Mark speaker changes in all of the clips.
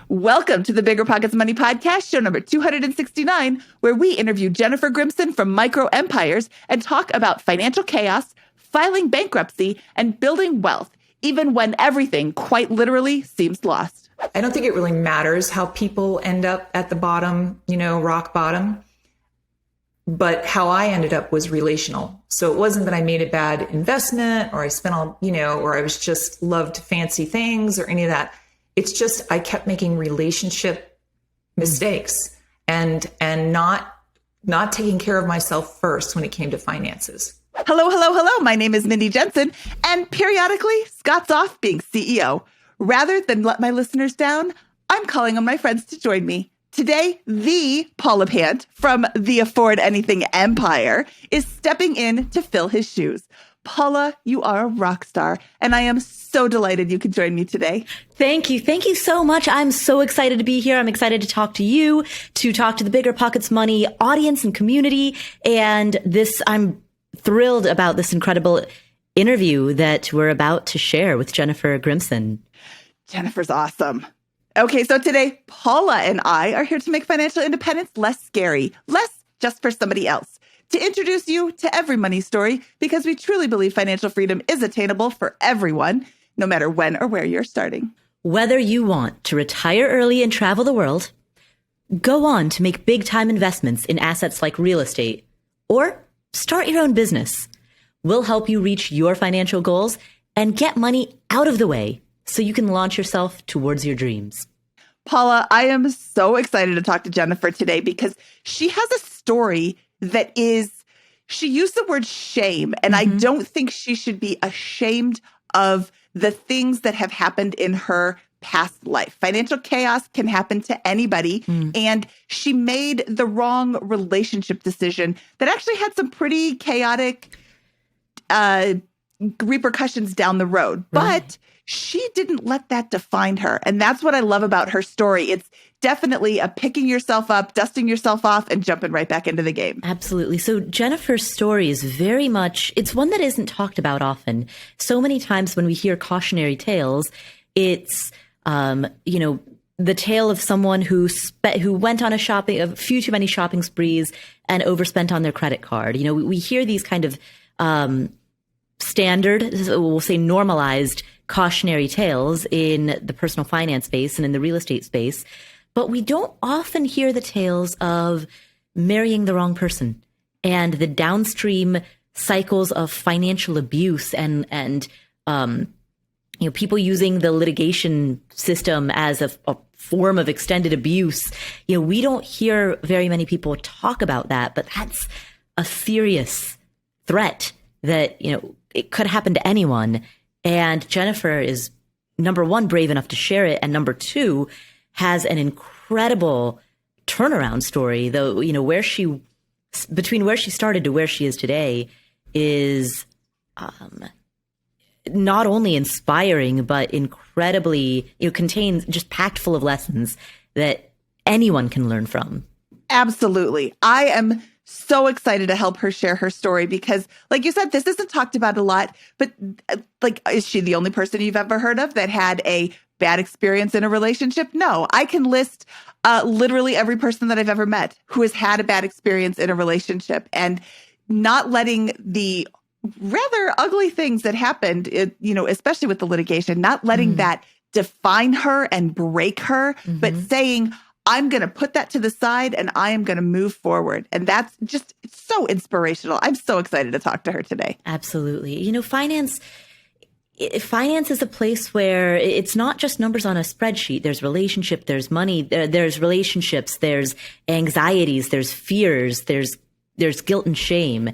Speaker 1: Welcome to the BiggerPockets Money Podcast, show number 269, where we interview Jennifer Grimson from Micro Empires and talk about financial chaos, filing bankruptcy, and building wealth, even when everything quite literally seems lost.
Speaker 2: I don't think it really matters how people end up at the bottom, rock bottom. But how I ended up was relational. So it wasn't that I made a bad investment or I spent all, or I was just loved fancy things or any of that. It's just I kept making relationship mistakes and not taking care of myself first when it came to finances.
Speaker 1: Hello, hello, hello. My name is Mindy Jensen, and periodically, Scott's off being CEO. Rather than let my listeners down, I'm calling on my friends to join me. Today, the Paula Pant from the Afford Anything Empire is stepping in to fill his shoes. Paula, you are a rock star, and I am so delighted you could join me today.
Speaker 3: Thank you. Thank you so much. I'm so excited to be here. I'm excited to talk to you, to talk to the BiggerPockets Money audience and community. And I'm thrilled about this incredible interview that we're about to share with Jennifer Grimson.
Speaker 1: Jennifer's awesome. Okay, so today, Paula and I are here to make financial independence less scary, less just for somebody else, to introduce you to every money story, because we truly believe financial freedom is attainable for everyone, no matter when or where you're starting.
Speaker 3: Whether you want to retire early and travel the world, go on to make big-time investments in assets like real estate, or start your own business, we'll help you reach your financial goals and get money out of the way so you can launch yourself towards your dreams.
Speaker 1: Paula, I am so excited to talk to Jennifer today because she has a story that she used the word shame, and I don't think she should be ashamed of the things that have happened in her past life. Financial chaos can happen to anybody, and she made the wrong relationship decision that actually had some pretty chaotic repercussions down the road. Right. But she didn't let that define her. And that's what I love about her story. It's definitely a picking yourself up, dusting yourself off, and jumping right back into the game.
Speaker 3: Absolutely. So Jennifer's story is very much, it's one that isn't talked about often. So many times when we hear cautionary tales, it's, the tale of someone who went on a few too many shopping sprees and overspent on their credit card. We hear these kind of standard, we'll say normalized cautionary tales in the personal finance space and in the real estate space, but we don't often hear the tales of marrying the wrong person and the downstream cycles of financial abuse and people using the litigation system as a form of extended abuse. We don't hear very many people talk about that, but that's a serious threat that, it could happen to anyone. And Jennifer is, number one, brave enough to share it. And number two, has an incredible turnaround story, though, between where she started to where she is today is not only inspiring, but incredibly, contains just packed full of lessons that anyone can learn from.
Speaker 1: Absolutely. I am so excited to help her share her story because, like you said, this isn't talked about a lot, but is she the only person you've ever heard of that had a bad experience in a relationship? No, I can list literally every person that I've ever met who has had a bad experience in a relationship, and not letting the rather ugly things that happened, especially with the litigation, not letting that define her and break her, but saying, I'm going to put that to the side and I am going to move forward. And that's just so inspirational. I'm so excited to talk to her today.
Speaker 3: Absolutely. Finance is a place where it's not just numbers on a spreadsheet. There's relationship, there's money, there's relationships, there's anxieties, there's fears, there's guilt and shame.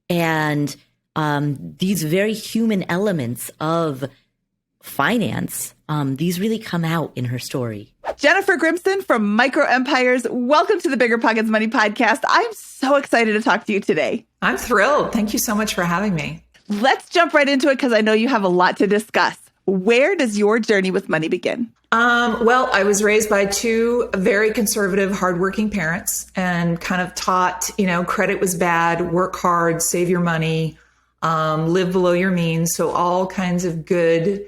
Speaker 3: And these very human elements of finance, these really come out in her story.
Speaker 1: Jennifer Grimson from Micro Empires, welcome to the BiggerPockets Money Podcast. I'm so excited to talk to you today.
Speaker 2: I'm thrilled. Thank you so much for having me.
Speaker 1: Let's jump right into it because I know you have a lot to discuss. Where does your journey with money begin?
Speaker 2: Well, I was raised by two very conservative, hardworking parents and kind of taught, credit was bad, work hard, save your money, live below your means. So all kinds of good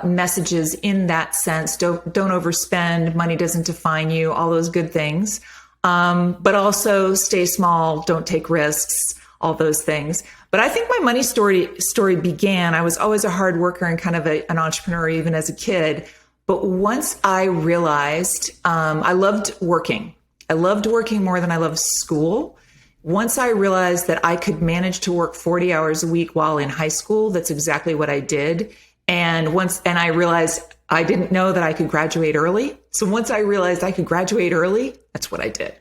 Speaker 2: messages in that sense. Don't overspend. Money doesn't define you. All those good things. But also stay small. Don't take risks. All those things. But I think my money story began. I was always a hard worker and kind of an entrepreneur, even as a kid. But once I realized I loved working. I loved working more than I loved school. Once I realized that I could manage to work 40 hours a week while in high school, that's exactly what I did. And I realized I didn't know that I could graduate early. So once I realized I could graduate early, that's what I did.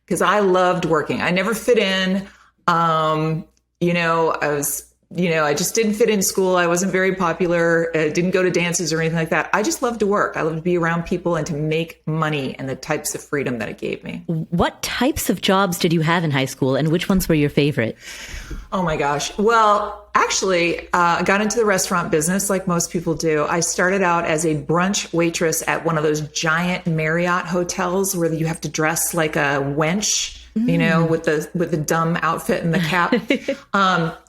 Speaker 2: Because I loved working. I never fit in. I just didn't fit in school. I wasn't very popular. Didn't go to dances or anything like that. I just loved to work. I loved to be around people and to make money and the types of freedom that it gave me.
Speaker 3: What types of jobs did you have in high school, and which ones were your favorite?
Speaker 2: Oh my gosh. Well, actually, I got into the restaurant business like most people do. I started out as a brunch waitress at one of those giant Marriott hotels where you have to dress like a wench, with the dumb outfit and the cap.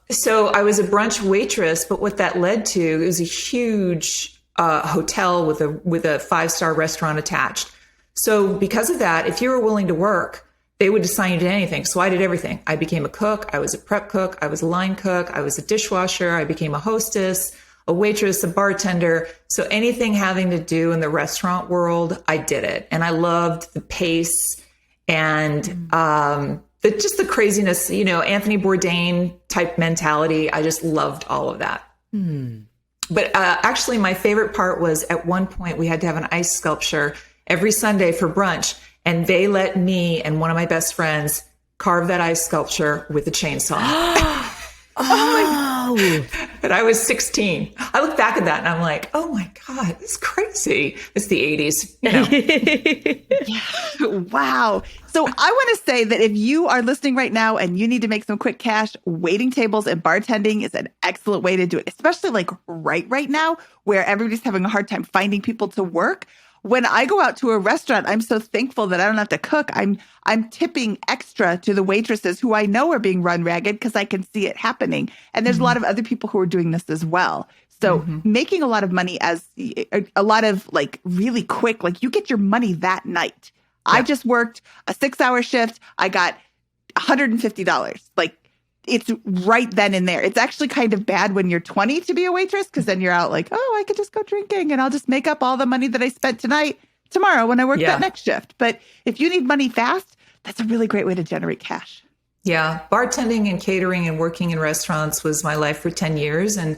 Speaker 2: So I was a brunch waitress, but what that led to, it was a huge hotel with a 5-star restaurant attached. So because of that, if you were willing to work, they would assign you to anything. So I did everything. I became a cook. I was a prep cook. I was a line cook. I was a dishwasher. I became a hostess, a waitress, a bartender. So anything having to do in the restaurant world, I did it. And I loved the pace and just the craziness, Anthony Bourdain type mentality. I just loved all of that. But actually, my favorite part was at one point we had to have an ice sculpture every Sunday for brunch. And they let me and one of my best friends carve that ice sculpture with a chainsaw.
Speaker 3: Oh,
Speaker 2: And I was 16. I look back at that and I'm like, oh my God, this is crazy. It's the 80s.
Speaker 1: Wow. So I want to say that if you are listening right now and you need to make some quick cash, waiting tables and bartending is an excellent way to do it, especially like right now where everybody's having a hard time finding people to work. When I go out to a restaurant, I'm so thankful that I don't have to cook. I'm tipping extra to the waitresses who I know are being run ragged because I can see it happening. And there's a lot of other people who are doing this as well. So making a lot of money as a lot of like really quick, like you get your money that night. I just worked a 6-hour shift. I got $150. Like it's right then and there. It's actually kind of bad when you're 20 to be a waitress because then you're out like, oh, I could just go drinking and I'll just make up all the money that I spent tomorrow when I work that next shift. But if you need money fast, that's a really great way to generate cash.
Speaker 2: Yeah. Bartending and catering and working in restaurants was my life for 10 years. And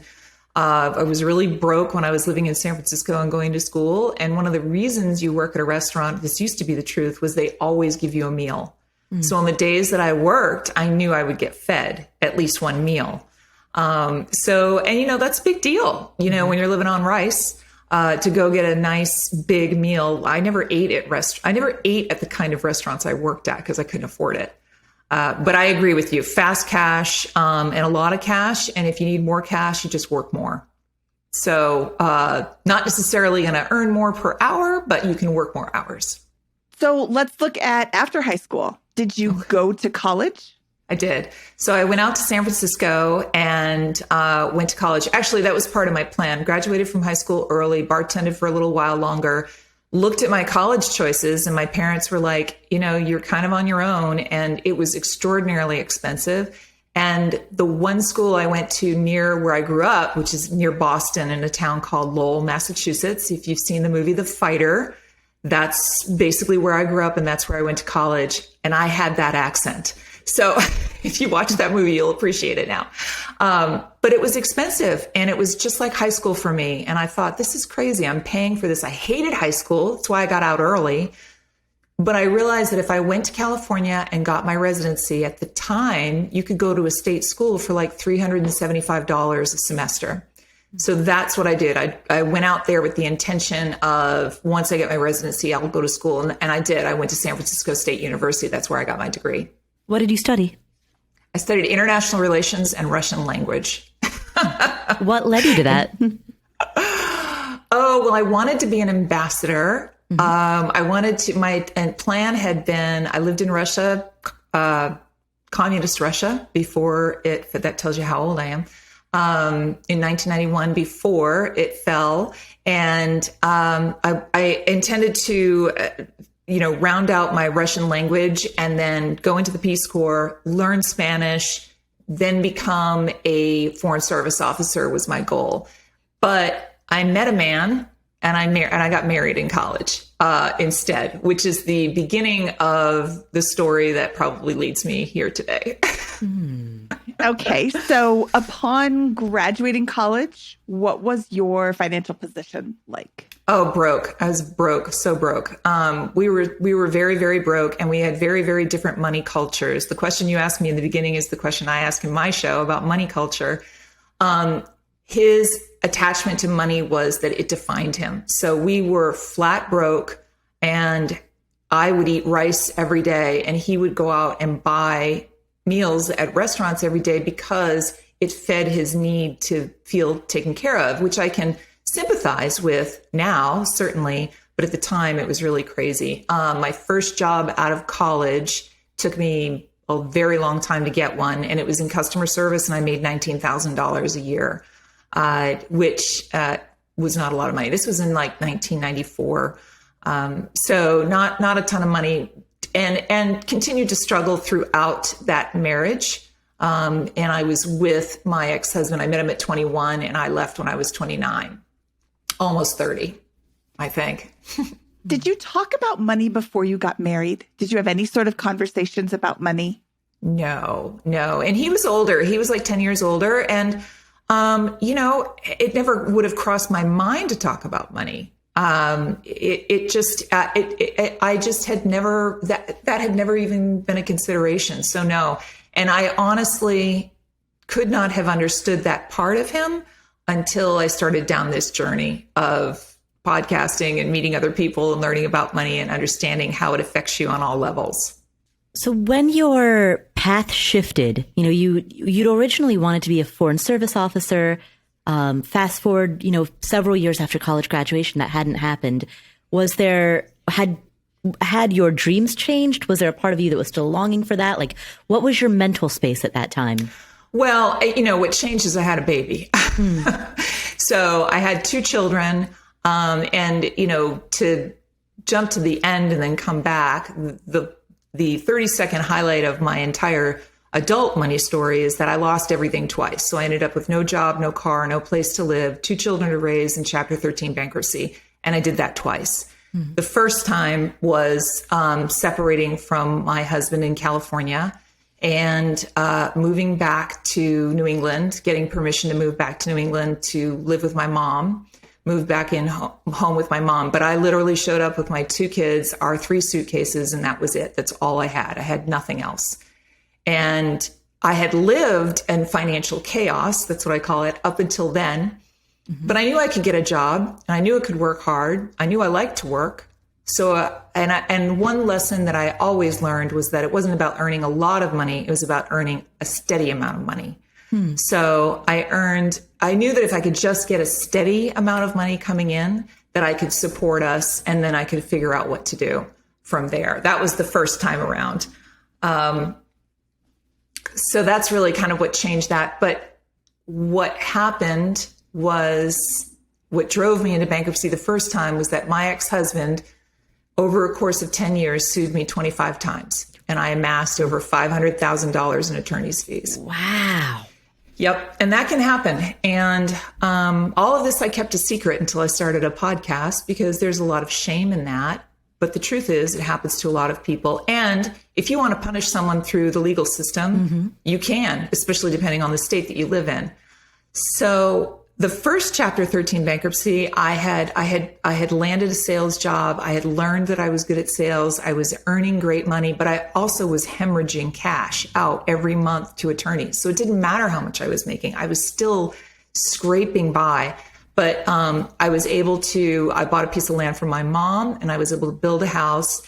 Speaker 2: I was really broke when I was living in San Francisco and going to school. And one of the reasons you work at a restaurant, this used to be the truth, was they always give you a meal. So on the days that I worked, I knew I would get fed at least one meal. That's a big deal, when you're living on rice, to go get a nice big meal. I never ate at the kind of restaurants I worked at because I couldn't afford it. But I agree with you, fast cash, and a lot of cash. And if you need more cash, you just work more. So, not necessarily going to earn more per hour, but you can work more hours.
Speaker 1: So let's look at after high school. Did you go to college?
Speaker 2: I did. So I went out to San Francisco and went to college. Actually, that was part of my plan. Graduated from high school early, bartended for a little while longer, looked at my college choices, and my parents were like, you're kind of on your own. And it was extraordinarily expensive. And the one school I went to near where I grew up, which is near Boston in a town called Lowell, Massachusetts. If you've seen the movie The Fighter, that's basically where I grew up and that's where I went to college. And I had that accent. So if you watch that movie, you'll appreciate it now. But it was expensive and it was just like high school for me. And I thought, this is crazy. I'm paying for this. I hated high school. That's why I got out early. But I realized that if I went to California and got my residency at the time, you could go to a state school for like $375 a semester. So that's what I did. I went out there with the intention of once I get my residency, I'll go to school. And I did. I went to San Francisco State University. That's where I got my degree.
Speaker 3: What did you study?
Speaker 2: I studied international relations and Russian language.
Speaker 3: What led you to that?
Speaker 2: Oh, well, I wanted to be an ambassador. My plan had been, I lived in Russia, communist Russia before that tells you how old I am. in 1991 before it fell. And I intended to, round out my Russian language and then go into the Peace Corps, learn Spanish, then become a Foreign Service officer was my goal. But I met a man and I got married in college instead, which is the beginning of the story that probably leads me here today.
Speaker 1: Okay. So upon graduating college, what was your financial position like?
Speaker 2: Oh, broke. I was broke, so broke. We were very, very broke, and we had very, very different money cultures. The question you asked me in the beginning is the question I ask in my show about money culture. His attachment to money was that it defined him. So we were flat broke, and I would eat rice every day, and he would go out and buy meals at restaurants every day because it fed his need to feel taken care of, which I can sympathize with now, certainly. But at the time, it was really crazy. My first job out of college took me a very long time to get one, and it was in customer service, and I made $19,000 a year, which was not a lot of money. This was in like 1994. So not a ton of money, and continued to struggle throughout that marriage. And I was with my ex-husband. I met him at 21 and I left when I was 29, almost 30, I think.
Speaker 1: Did you talk about money before you got married? Did you have any sort of conversations about money?
Speaker 2: No. And he was older. He was like 10 years older. And, it never would have crossed my mind to talk about money. I just had never, that had never even been a consideration. So no. And I honestly could not have understood that part of him until I started down this journey of podcasting and meeting other people and learning about money and understanding how it affects you on all levels.
Speaker 3: So when your path shifted, you'd originally wanted to be a foreign service officer. Fast forward, several years after college graduation, that hadn't happened. Had your dreams changed? Was there a part of you that was still longing for that? Like, what was your mental space at that time?
Speaker 2: Well, what changed is I had a baby. So I had 2 children. And to jump to the end and then come back, the 30-second highlight of my entire adult money story is that I lost everything twice. So I ended up with no job, no car, no place to live, 2 children to raise, and Chapter 13 bankruptcy. And I did that twice. Mm-hmm. The first time was separating from my husband in California and moving back to New England, getting permission to move back to New England to live with my mom, moved back in home with my mom. But I literally showed up with my 2 kids, our 3 suitcases, and that was it. That's all I had. I had nothing else. And I had lived in financial chaos, that's what I call it, up until then. Mm-hmm. But I knew I could get a job, and I knew I could work hard. I knew I liked to work. So, and one lesson that I always learned was that it wasn't about earning a lot of money. It was about earning a steady amount of money. So I knew that if I could just get a steady amount of money coming in, that I could support us, and then I could figure out what to do from there. That was the first time around. So that's really kind of what changed that. But what happened was, what drove me into bankruptcy the first time was that my ex-husband, over a course of 10 years, sued me 25 times. And I amassed over $500,000 in attorney's fees.
Speaker 3: Wow.
Speaker 2: Yep. And that can happen. And all of this I kept a secret until I started a podcast, because there's a lot of shame in that. But the truth is, it happens to a lot of people. And if you want to punish someone through the legal system, you can, especially depending on the state that you live in. So the first Chapter 13 bankruptcy, I had landed a sales job. I had learned that I was good at sales. I was earning great money, but I also was hemorrhaging cash out every month to attorneys. So it didn't matter how much I was making. I was still scraping by. But I bought a piece of land from my mom, and I was able to build a house.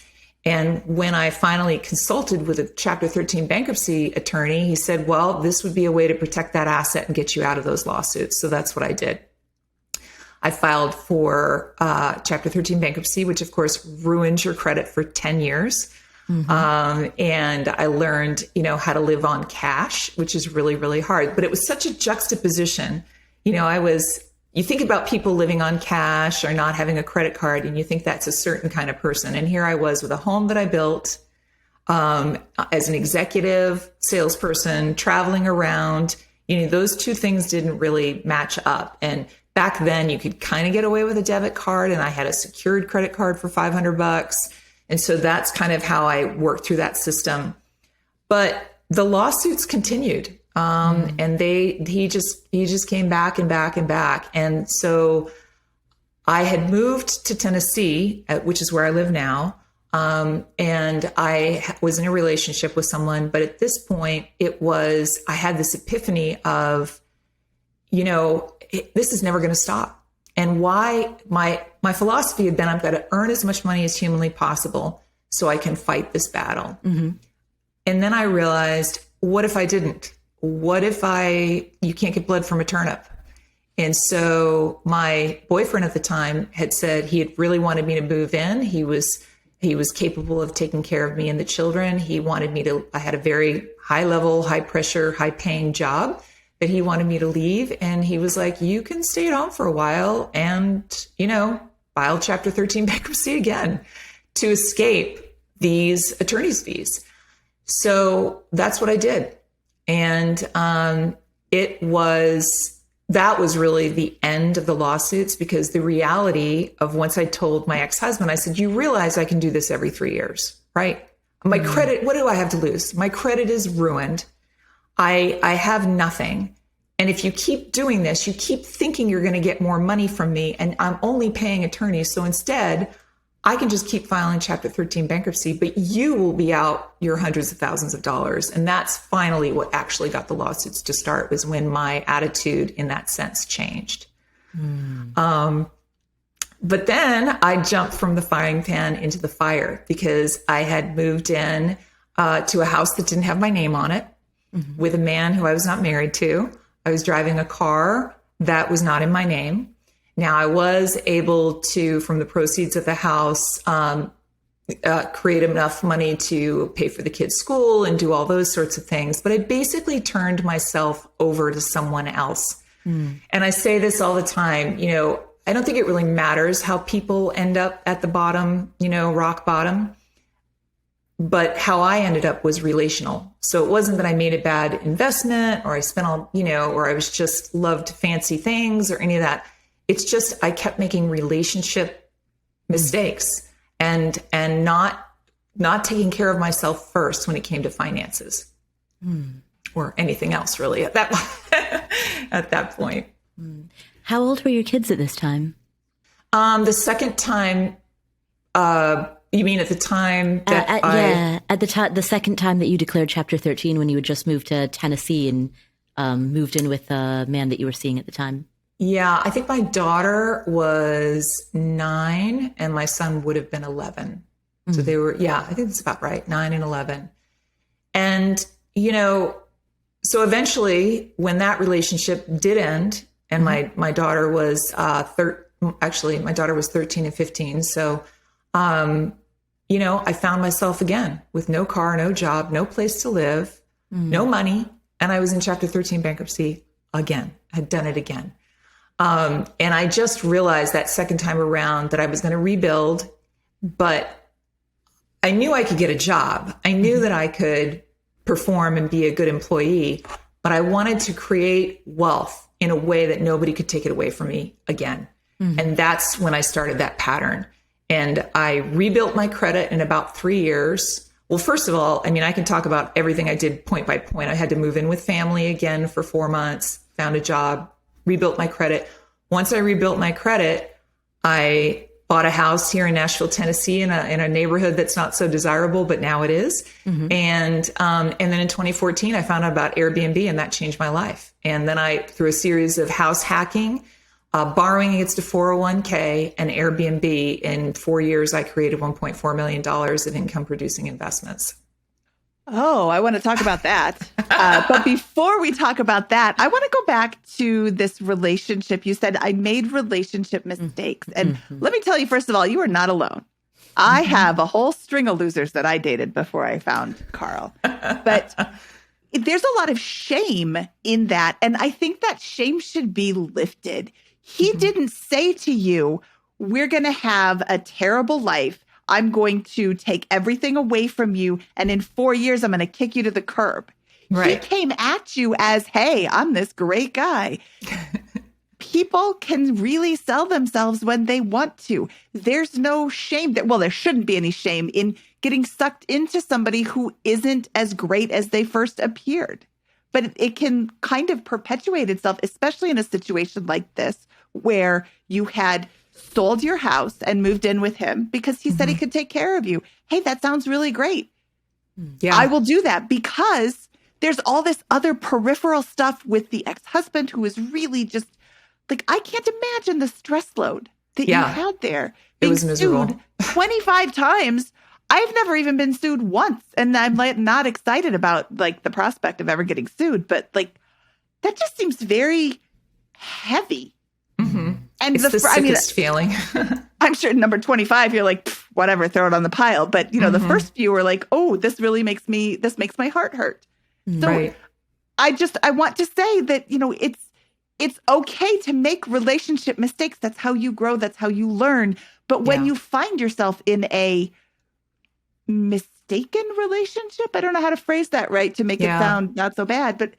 Speaker 2: And when I finally consulted with a Chapter 13 bankruptcy attorney, he said, well, this would be a way to protect that asset and get you out of those lawsuits. So that's what I did. I filed for Chapter 13 bankruptcy, which of course ruins your credit for 10 years. And I learned, how to live on cash, which is really, really hard. But it was such a juxtaposition. You think about people living on cash or not having a credit card, and you think that's a certain kind of person. And here I was with a home that I built as an executive salesperson, traveling around. Those two things didn't really match up. And back then you could kind of get away with a debit card, and I had a secured credit card for $500. And so that's kind of how I worked through that system. But the lawsuits continued. And he just came back and back and back. And so I had moved to Tennessee, which is where I live now. And I was in a relationship with someone, but at this point I had this epiphany of, this is never going to stop. And why my philosophy had been, I've got to earn as much money as humanly possible so I can fight this battle. And then I realized, what if I didn't? What if you can't get blood from a turnip? And so my boyfriend at the time had said he had really wanted me to move in. He was capable of taking care of me and the children. He wanted I had a very high level, high pressure, high paying job that he wanted me to leave. And he was like, you can stay at home for a while and, file Chapter 13 bankruptcy again to escape these attorney's fees. So that's what I did. And that was really the end of the lawsuits, because the reality of, once I told my ex-husband, I said, you realize I can do this every 3 years, right? My credit, what do I have to lose? My credit is ruined. I have nothing. And if you keep doing this, you keep thinking you're going to get more money from me, and I'm only paying attorneys. So instead, I can just keep filing Chapter 13 bankruptcy, but you will be out your hundreds of thousands of dollars. And that's finally what actually got the lawsuits to start, was when my attitude in that sense changed. But then I jumped from the frying pan into the fire, because I had moved in to a house that didn't have my name on it, with a man who I was not married to. I was driving a car that was not in my name. Now, I was able to, from the proceeds of the house, create enough money to pay for the kids' school and do all those sorts of things. But I basically turned myself over to someone else. And I say this all the time, I don't think it really matters how people end up at the bottom, rock bottom. But how I ended up was relational. So it wasn't that I made a bad investment, or I spent all, or I was just loved fancy things or any of that. It's just, I kept making relationship mistakes and not taking care of myself first when it came to finances or anything else really at that point.
Speaker 3: How old were your kids at this time?
Speaker 2: The second time, you mean at the time that
Speaker 3: the second time that you declared Chapter 13, when you had just moved to Tennessee and moved in with a man that you were seeing at the time?
Speaker 2: Yeah, I think my daughter was 9 and my son would have been 11. So they were, I think that's about right, 9 and 11. And, so eventually when that relationship did end, and my daughter was, my daughter was 13 and 15. So, I found myself again with no car, no job, no place to live, no money. And I was in Chapter 13 bankruptcy again. I had done it again. And I just realized that second time around that I was going to rebuild, but I knew I could get a job. I knew that I could perform and be a good employee, but I wanted to create wealth in a way that nobody could take it away from me again. And that's when I started that pattern. And I rebuilt my credit in about 3 years. Well, first of all, I can talk about everything I did point by point. I had to move in with family again for 4 months, found a job, rebuilt my credit. Once I rebuilt my credit, I bought a house here in Nashville, Tennessee, in a neighborhood that's not so desirable, but now it is. And then in 2014, I found out about Airbnb, and that changed my life. And then through a series of house hacking, borrowing against a 401k, and Airbnb, in 4 years, I created $1.4 million of income producing investments.
Speaker 1: Oh, I want to talk about that. But before we talk about that, I want to go back to this relationship. You said I made relationship mistakes. And let me tell you, first of all, you are not alone. I have a whole string of losers that I dated before I found Carl. But there's a lot of shame in that. And I think that shame should be lifted. He didn't say to you, we're going to have a terrible life. I'm going to take everything away from you. And in 4 years, I'm going to kick you to the curb. Right. He came at you as, hey, I'm this great guy. People can really sell themselves when they want to. There's no shame there shouldn't be any shame in getting sucked into somebody who isn't as great as they first appeared. But it can kind of perpetuate itself, especially in a situation like this, where you had sold your house and moved in with him because he said he could take care of you. Hey, that sounds really great. Yeah, I will do that, because there's all this other peripheral stuff with the ex-husband who is really just like, I can't imagine the stress load that you had there.
Speaker 2: It was miserable.
Speaker 1: Sued 25 times. I've never even been sued once. And I'm like not excited about like the prospect of ever getting sued. But like, that just seems very heavy.
Speaker 2: Mm-hmm. And it's the sickest feeling.
Speaker 1: I'm sure number 25, you're like, whatever, throw it on the pile. But, you know, the first few were like, oh, this makes my heart hurt. So I want to say that, you know, it's okay to make relationship mistakes. That's how you grow. That's how you learn. But when you find yourself in a mistaken relationship, I don't know how to phrase that right to make it sound not so bad, but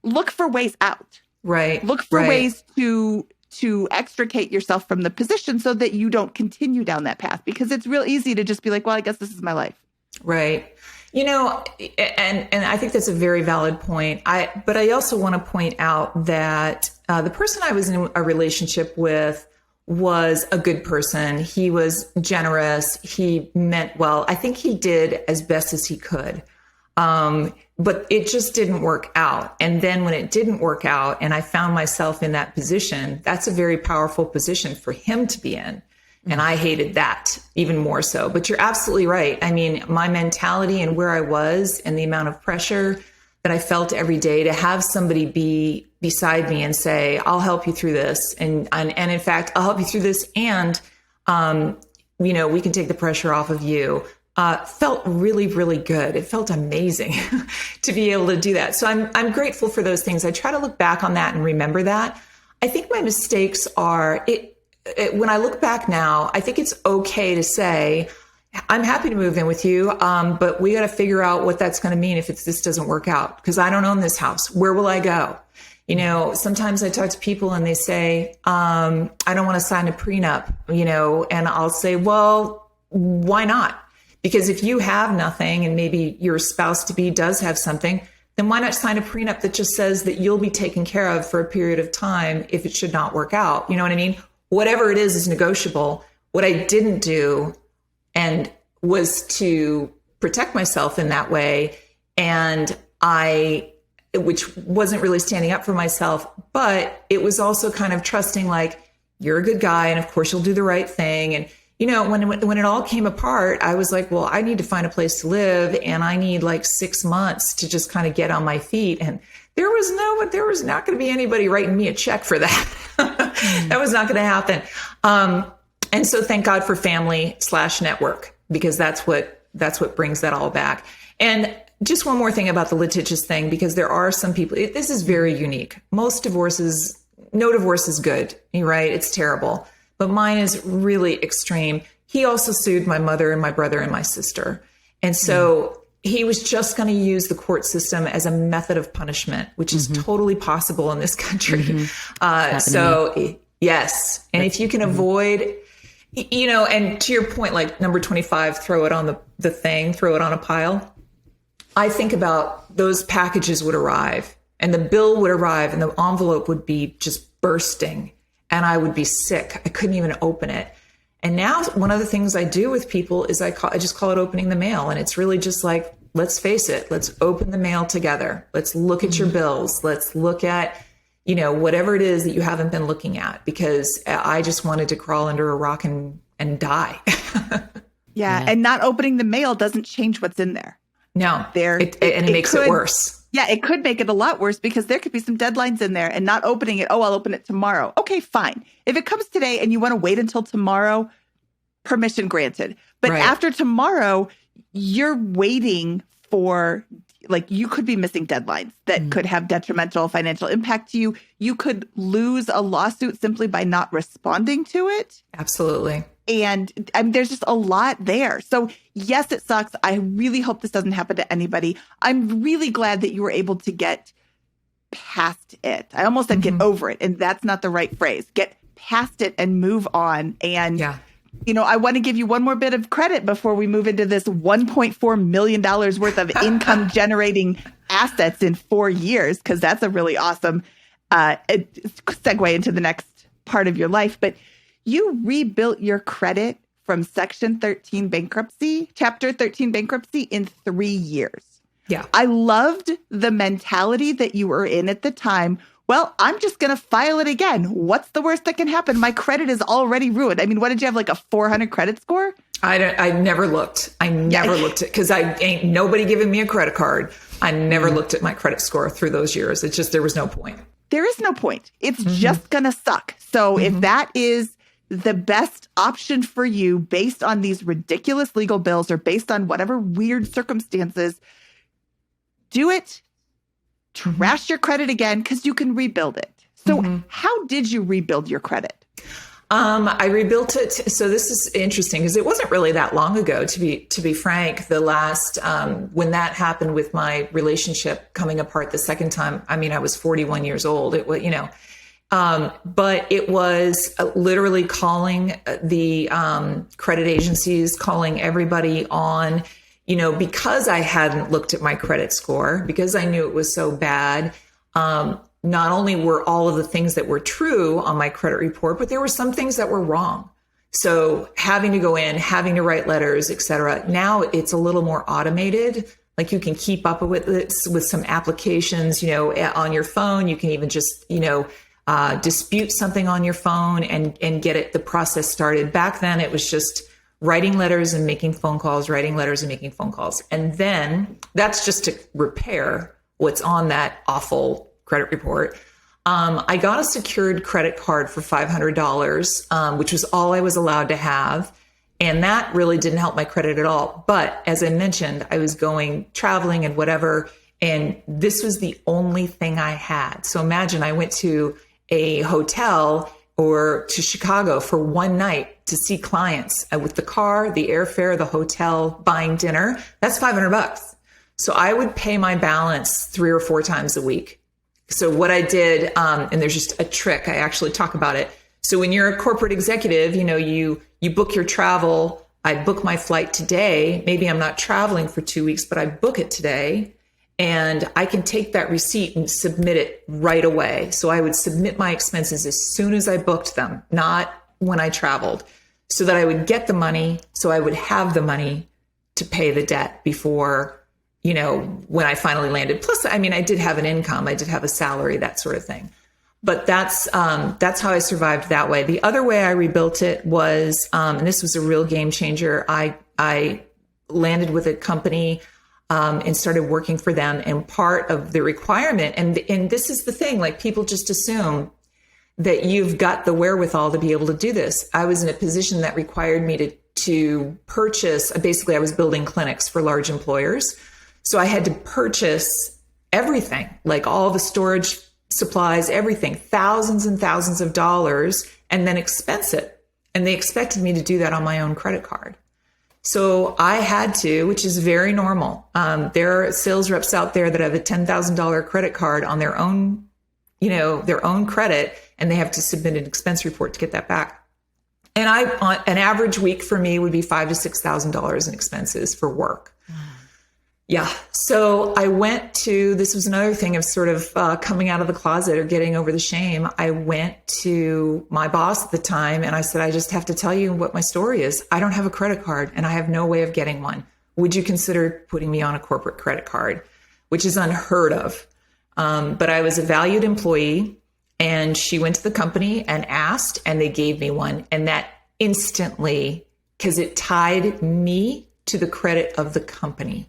Speaker 1: look for ways out.
Speaker 2: Right.
Speaker 1: Look for ways to extricate yourself from the position so that you don't continue down that path, because it's real easy to just be like, well, I guess this is my life.
Speaker 2: Right. You know, and I think that's a very valid point. But I also want to point out that the person I was in a relationship with was a good person. He was generous. He meant well. I think he did as best as he could. But it just didn't work out. And then when it didn't work out and I found myself in that position, that's a very powerful position for him to be in. And I hated that even more so. But you're absolutely right. I mean, my mentality and where I was and the amount of pressure that I felt every day to have somebody be beside me and say, I'll help you through this. And in fact, I'll help you through this. And, you know, we can take the pressure off of you. Felt really, really good. It felt amazing to be able to do that. So I'm grateful for those things. I try to look back on that and remember that. I think my mistakes are when I look back now, I think it's okay to say, I'm happy to move in with you, but we got to figure out what that's going to mean if this doesn't work out, because I don't own this house. Where will I go? You know, sometimes I talk to people and they say, I don't want to sign a prenup, you know, and I'll say, well, why not? Because if you have nothing and maybe your spouse-to-be does have something, then why not sign a prenup that just says that you'll be taken care of for a period of time if it should not work out? You know what I mean? Whatever it is negotiable. What I didn't do and was to protect myself in that way. And which wasn't really standing up for myself, but it was also kind of trusting, like, you're a good guy. And of course you'll do the right thing. And, you know, when it all came apart, I was like, well, I need to find a place to live and I need like 6 months to just kind of get on my feet. And there was not going to be anybody writing me a check for that. That was not going to happen. And so thank God for family/network, because that's what brings that all back. And just one more thing about the litigious thing, because there are some people, this is very unique. Most divorces, no divorce is good, right? It's terrible. But mine is really extreme. He also sued my mother and my brother and my sister. And so he was just going to use the court system as a method of punishment, which is totally possible in this country. So yes. And if you can avoid, you know, and to your point, like number 25, throw it on throw it on a pile. I think about those packages would arrive and the bill would arrive and the envelope would be just bursting and I would be sick. I couldn't even open it. And now one of the things I do with people is I just call it opening the mail. And it's really just like, let's face it, let's open the mail together. Let's look at your bills. Let's look at, you know, whatever it is that you haven't been looking at, because I just wanted to crawl under a rock and die.
Speaker 1: Yeah. And not opening the mail doesn't change what's in there.
Speaker 2: No, it makes it worse.
Speaker 1: Yeah, it could make it a lot worse, because there could be some deadlines in there, and not opening it. Oh, I'll open it tomorrow. Okay, fine. If it comes today and you want to wait until tomorrow, permission granted. But
Speaker 2: Right.
Speaker 1: after tomorrow, you're waiting for, like, you could be missing deadlines that could have detrimental financial impact to you. You could lose a lawsuit simply by not responding to it.
Speaker 2: Absolutely.
Speaker 1: And I mean, there's just a lot there. So yes, it sucks. I really hope this doesn't happen to anybody. I'm really glad that you were able to get past it. I almost said get over it, and that's not the right phrase. Get past it and move on. And, you know, I want to give you one more bit of credit before we move into this $1.4 million worth of income generating assets in 4 years, because that's a really awesome segue into the next part of your life. But you rebuilt your credit from Section 13 bankruptcy, Chapter 13 bankruptcy in 3 years.
Speaker 2: Yeah.
Speaker 1: I loved the mentality that you were in at the time. Well, I'm just going to file it again. What's the worst that can happen? My credit is already ruined. I mean, what did you have, like a 400 credit score?
Speaker 2: I never looked. I never looked at, because I ain't nobody giving me a credit card. I never looked at my credit score through those years. It's just, there was no point.
Speaker 1: There is no point. It's just going to suck. So if that is the best option for you based on these ridiculous legal bills or based on whatever weird circumstances, do it. Trash your credit again, because you can rebuild it. So how did you rebuild your credit?
Speaker 2: I rebuilt it. So this is interesting because it wasn't really that long ago, to be frank. The last, when that happened with my relationship coming apart the second time, I mean, I was 41 years old. It was, you know, but it was literally calling the credit agencies, calling everybody on, you know, because I hadn't looked at my credit score, because I knew it was so bad. Not only were all of the things that were true on my credit report, but there were some things that were wrong. So having to go in, having to write letters, et cetera. Now it's a little more automated. Like you can keep up with it with some applications, you know, on your phone. You can even just, you know, dispute something on your phone and get the process started. Back then it was just writing letters and making phone calls, writing letters and making phone calls. And then that's just to repair what's on that awful credit report. I got a secured credit card for $500, which was all I was allowed to have. And that really didn't help my credit at all. But as I mentioned, I was going traveling and whatever, and this was the only thing I had. So imagine I went to a hotel or to Chicago for one night to see clients with the car, the airfare, the hotel, buying dinner. That's $500. So I would pay my balance 3 or 4 times a week. So what I did, and there's just a trick, I actually talk about it. So when you're a corporate executive, you know, you book your travel. I book my flight today. Maybe I'm not traveling for 2 weeks, but I book it today. And I can take that receipt and submit it right away. So I would submit my expenses as soon as I booked them, not when I traveled, so that I would get the money, so I would have the money to pay the debt before, you know, when I finally landed. Plus, I mean, I did have an income. I did have a salary, that sort of thing. But that's how I survived that way. The other way I rebuilt it was, and this was a real game changer. I landed with a company and started working for them. And part of the requirement, and this is the thing, like people just assume that you've got the wherewithal to be able to do this. I was in a position that required me to purchase, basically I was building clinics for large employers. So I had to purchase everything, like all the storage supplies, everything, thousands and thousands of dollars, and then expense it. And they expected me to do that on my own credit card. So I had to, which is very normal. There are sales reps out there that have a $10,000 credit card on their own, you know, their own credit, and they have to submit an expense report to get that back. And an average week for me would be $5,000 to $6,000 in expenses for work. Yeah. So I went to, this was another thing of sort of coming out of the closet or getting over the shame. I went to my boss at the time and I said, I just have to tell you what my story is. I don't have a credit card and I have no way of getting one. Would you consider putting me on a corporate credit card? Which is unheard of. But I was a valued employee and she went to the company and asked, and they gave me one. And that instantly, because it tied me to the credit of the company.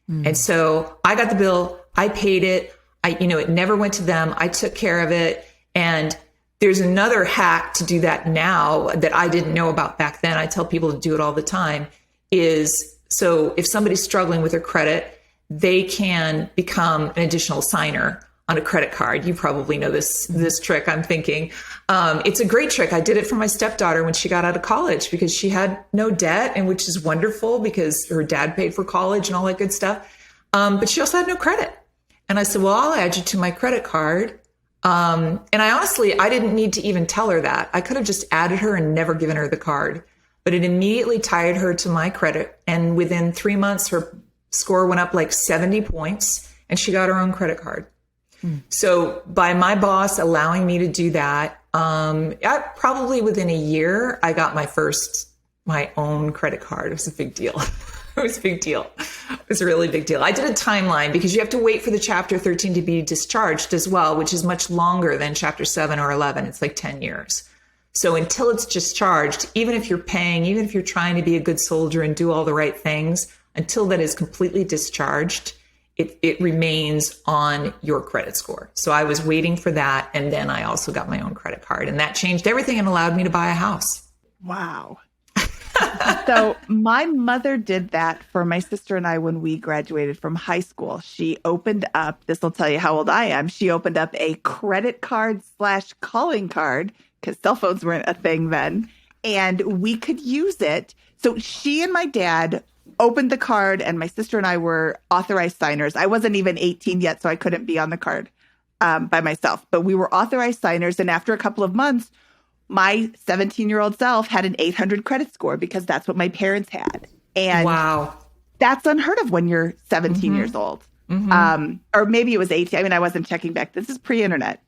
Speaker 2: And so I got the bill, I paid it, it never went to them. I took care of it. And There's another hack to do that now that I didn't know about back then. I tell people to do it all the time is, so if somebody's struggling with their credit, they can become an additional signer on a credit card. You probably know this trick, I'm thinking. It's a great trick. I did it for my stepdaughter when she got out of college because she had no debt, and which is wonderful because her dad paid for college and all that good stuff. But she also had no credit. And I said, well, I'll add you to my credit card. And I didn't need to even tell her that. I could have just added her and never given her the card, but it immediately tied her to my credit. And within 3 months, her score went up like 70 points and she got her own credit card. So by my boss allowing me to do that, probably within a year, I got my own credit card. It was a big deal. It was a big deal. It was a really big deal. I did a timeline because you have to wait for the Chapter 13 to be discharged as well, which is much longer than Chapter 7 or 11. It's like 10 years. So until it's discharged, even if you're paying, even if you're trying to be a good soldier and do all the right things, until that is completely discharged, it remains on your credit score. So I was waiting for that. And then I also got my own credit card, and that changed everything and allowed me to buy a house.
Speaker 1: Wow. So my mother did that for my sister and I when we graduated from high school. She opened up, this will tell you how old I am. She opened up a credit card / calling card because cell phones weren't a thing then. And we could use it. So she and my dad opened the card, and my sister and I were authorized signers. I wasn't even 18 yet, so I couldn't be on the card by myself. But we were authorized signers. And after a couple of months, my 17-year-old self had an 800 credit score because that's what my parents had. And
Speaker 2: wow,
Speaker 1: that's unheard of when you're 17 years old. Or maybe it was 18. I mean, I wasn't checking back. This is pre-internet.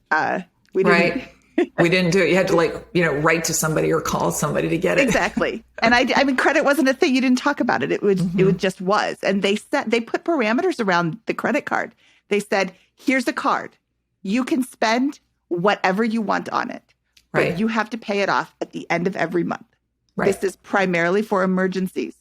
Speaker 1: We didn't.
Speaker 2: Right. We didn't do it. You had to write to somebody or call somebody to get it.
Speaker 1: Exactly. And I mean, credit wasn't a thing. You didn't talk about it. It just was. And they put parameters around the credit card. They said, here's a card. You can spend whatever you want on it.
Speaker 2: Right.
Speaker 1: But you have to pay it off at the end of every month.
Speaker 2: Right.
Speaker 1: This is primarily for emergencies.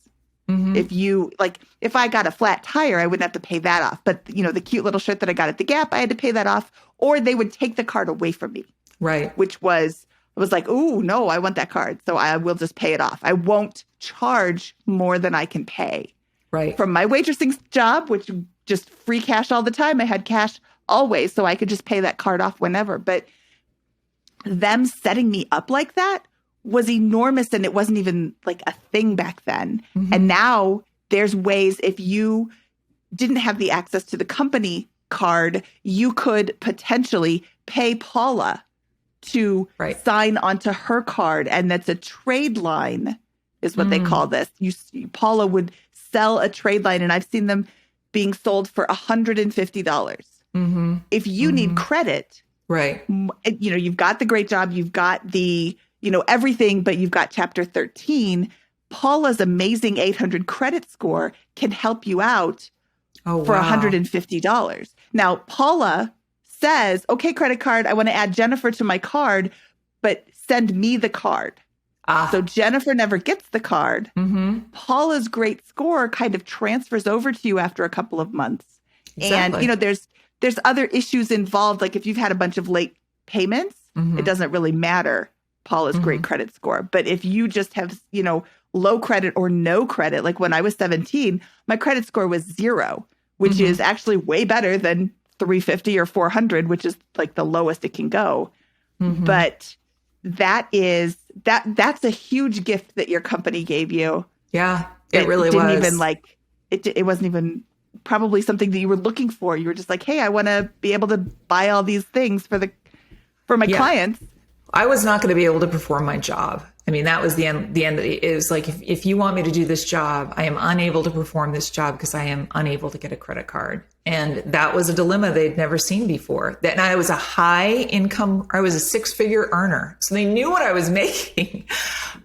Speaker 1: If I got a flat tire, I wouldn't have to pay that off. But, the cute little shirt that I got at the Gap, I had to pay that off. Or they would take the card away from me.
Speaker 2: Right.
Speaker 1: Which was like, ooh, no, I want that card. So I will just pay it off. I won't charge more than I can pay.
Speaker 2: Right.
Speaker 1: From my waitressing job, which just free cash all the time. I had cash always, so I could just pay that card off whenever. But them setting me up like that was enormous, and it wasn't even like a thing back then. And now there's ways, if you didn't have the access to the company card, you could potentially pay Paula to sign onto her card. And that's a trade line is what they call this. Paula would sell a trade line, and I've seen them being sold for $150. If you need credit,
Speaker 2: right,
Speaker 1: you've got the great job, you've got the, everything, but you've got Chapter 13. Paula's amazing 800 credit score can help you out for $150. Now, Paula says, okay, credit card, I want to add Jennifer to my card, but send me the card. So Jennifer never gets the card. Paula's great score kind of transfers over to you after a couple of months.
Speaker 2: Exactly.
Speaker 1: And, there's other issues involved. Like if you've had a bunch of late payments, it doesn't really matter Paula's great credit score. But if you just have, low credit or no credit, like when I was 17, my credit score was 0, which is actually way better than 350 or 400, which is like the lowest it can go. But that's a huge gift that your company gave you.
Speaker 2: Yeah, it really
Speaker 1: didn't
Speaker 2: was.
Speaker 1: Even it wasn't even probably something that you were looking for. You were just like, hey, I want to be able to buy all these things for my clients.
Speaker 2: I was not going to be able to perform my job. I mean, that was the end. It was like, if you want me to do this job, I am unable to perform this job because I am unable to get a credit card. And that was a dilemma they'd never seen before. That I was a high income, I was a 6-figure earner. So they knew what I was making,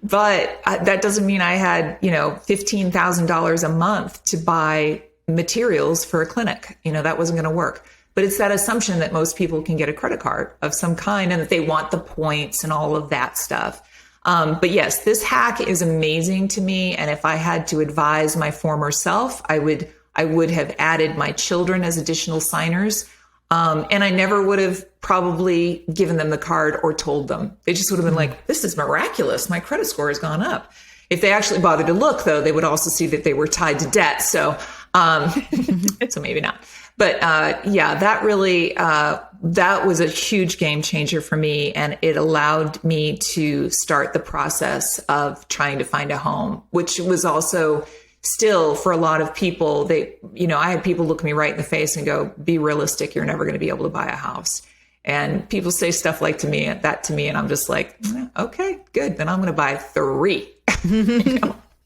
Speaker 2: but that doesn't mean I had, $15,000 a month to buy materials for a clinic. That wasn't going to work. But it's that assumption that most people can get a credit card of some kind and that they want the points and all of that stuff. But yes, this hack is amazing to me. And if I had to advise my former self, I would have added my children as additional signers. And I never would have probably given them the card or told them. They just would have been like, this is miraculous. My credit score has gone up. If they actually bothered to look, though, they would also see that they were tied to debt. So, so maybe not. But yeah, that really, that was a huge game changer for me. And it allowed me to start the process of trying to find a home, which was also still for a lot of people, I had people look me right in the face and go, be realistic. You're never going to be able to buy a house. And people say stuff like that to me. And I'm just like, okay, good. Then I'm going to buy 3.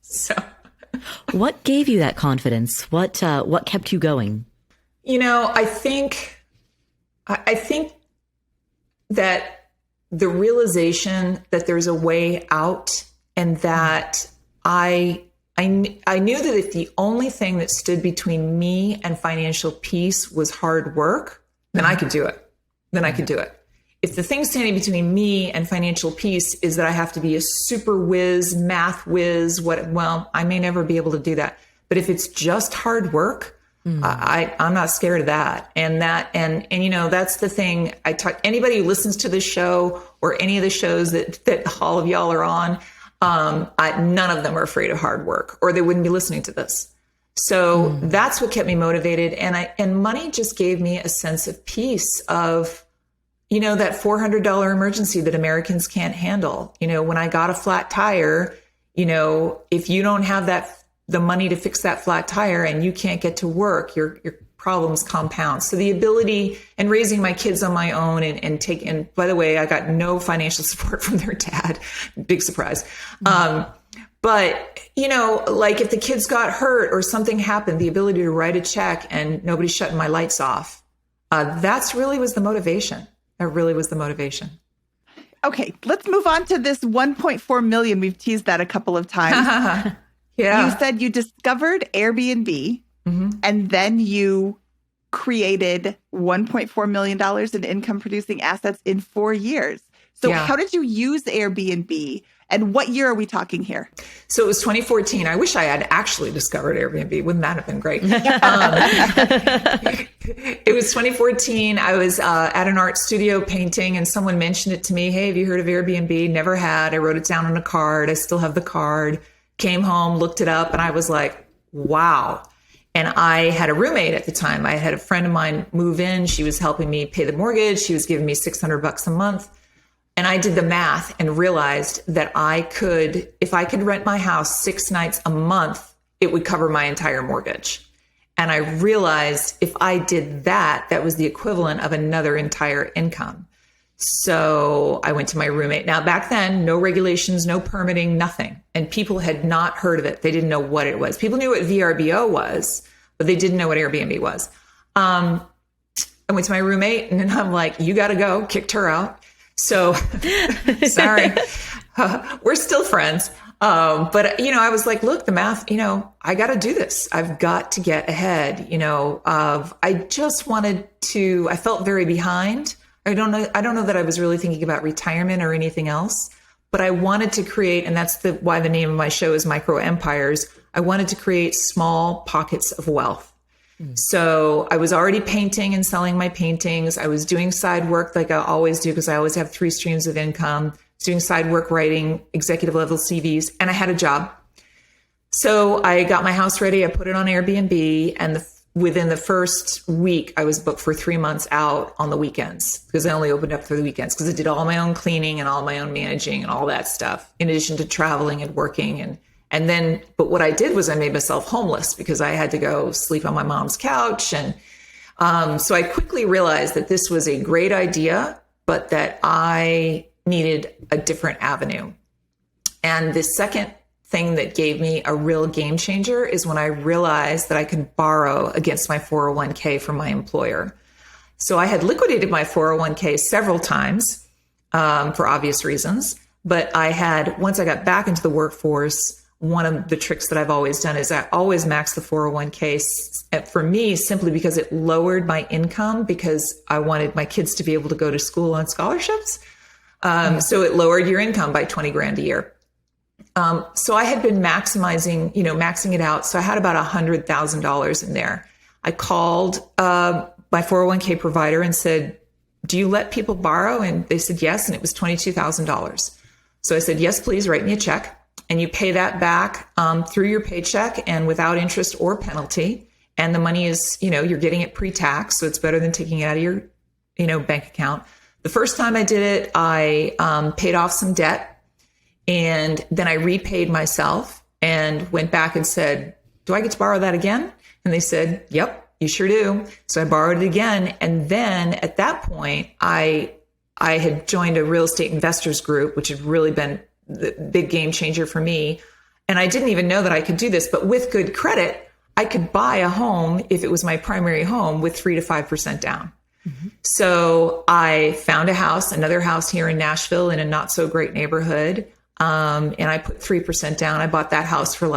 Speaker 2: So
Speaker 3: what gave you that confidence? What kept you going?
Speaker 2: I think that the realization that there's a way out, and that I knew that if the only thing that stood between me and financial peace was hard work, then I could do it. If the thing standing between me and financial peace is that I have to be a super whiz, math whiz, I may never be able to do that. But if it's just hard work, I'm not scared of that. And that's the thing. Anybody who listens to this show or any of the shows that all of y'all are on, none of them are afraid of hard work, or they wouldn't be listening to this. So that's what kept me motivated. And money just gave me a sense of peace of, that $400 emergency that Americans can't handle. When I got a flat tire, if you don't have the money to fix that flat tire and you can't get to work, your problems compound. So the ability, and raising my kids on my own and by the way, I got no financial support from their dad. Big surprise. But, like if the kids got hurt or something happened, the ability to write a check and nobody's shutting my lights off, that's really was the motivation. That really was the motivation.
Speaker 1: Okay, let's move on to this 1.4 million. We've teased that a couple of times.
Speaker 2: Yeah.
Speaker 1: You said you discovered Airbnb, and then you created $1.4 million in income producing assets in 4 years. So how did you use Airbnb? And what year are we talking here?
Speaker 2: So it was 2014. I wish I had actually discovered Airbnb. Wouldn't that have been great? It was 2014. I was at an art studio painting, and someone mentioned it to me. Hey, have you heard of Airbnb? Never had. I wrote it down on a card. I still have the card. Came home, looked it up, and I was like, wow. And I had a roommate at the time. I had a friend of mine move in. She was helping me pay the mortgage. She was giving me $600 a month. And I did the math and realized that if I could rent my house 6 nights a month, it would cover my entire mortgage. And I realized if I did that, that was the equivalent of another entire income. So I went to my roommate. Now, back then, no regulations, no permitting, nothing. And people had not heard of it. They didn't know what it was. People knew what VRBO was, but they didn't know what Airbnb was. I went to my roommate and I'm like, you got to go, kicked her out. So sorry, we're still friends. But I was like, look, the math, I got to do this. I've got to get ahead, I just wanted to, I felt very behind. I don't know that I was really thinking about retirement or anything else, but I wanted to create, and that's why the name of my show is Micro Empires. I wanted to create small pockets of wealth. So I was already painting and selling my paintings. I was doing side work like I always do, because I always have 3 streams of income, doing side work, writing executive level CVs, and I had a job. So I got my house ready. I put it on Airbnb, and within the first week, I was booked for 3 months out on the weekends, because I only opened up for the weekends, because I did all my own cleaning and all my own managing and all that stuff, in addition to traveling and working. But what I did was I made myself homeless, because I had to go sleep on my mom's couch. And so I quickly realized that this was a great idea, but that I needed a different avenue. And the second thing that gave me a real game changer is when I realized that I could borrow against my 401k from my employer. So I had liquidated my 401k several times for obvious reasons. But once I got back into the workforce, one of the tricks that I've always done is I always max the 401k for me, simply because it lowered my income, because I wanted my kids to be able to go to school on scholarships. So it lowered your income by 20 grand a year. So I had been maxing it out. So I had about $100,000 in there. I called my 401k provider and said, do you let people borrow? And they said yes. And it was $22,000. So I said, yes, please write me a check. And you pay that back through your paycheck and without interest or penalty. And the money is, you're getting it pre-tax. So it's better than taking it out of your, bank account. The first time I did it, I paid off some debt, and then I repaid myself and went back and said, do I get to borrow that again? And they said, yep, you sure do. So I borrowed it again. And then at that point, I had joined a real estate investors group, which had really been the big game changer for me. And I didn't even know that I could do this, but with good credit, I could buy a home if it was my primary home with 3 to 5% down. Mm-hmm. So I found another house here in Nashville in a not so great neighborhood. And I put 3% down. I bought that house for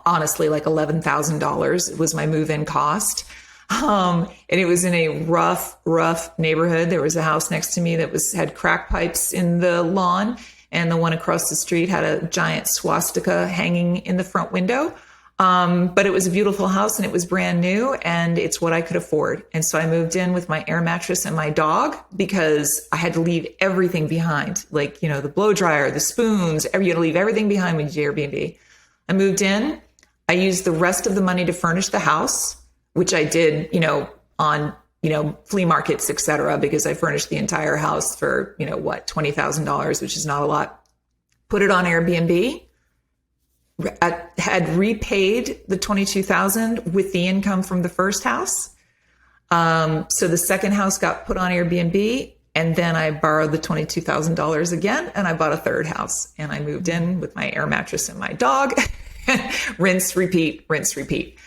Speaker 2: honestly, $11,000. It was my move-in cost. And it was in a rough neighborhood. There was a house next to me that had crack pipes in the lawn. And the one across the street had a giant swastika hanging in the front window. But it was a beautiful house and it was brand new and it's what I could afford. And so I moved in with my air mattress and my dog because I had to leave everything behind, the blow dryer, the spoons, you had to leave everything behind when you do Airbnb. I moved in. I used the rest of the money to furnish the house, which I did, on, flea markets, et cetera, because I furnished the entire house for, $20,000, which is not a lot. Put it on Airbnb. I had repaid the $22,000 with the income from the first house. So the second house got put on Airbnb, and then I borrowed the $22,000 again, and I bought a third house, and I moved in with my air mattress and my dog. Rinse, repeat, rinse, repeat.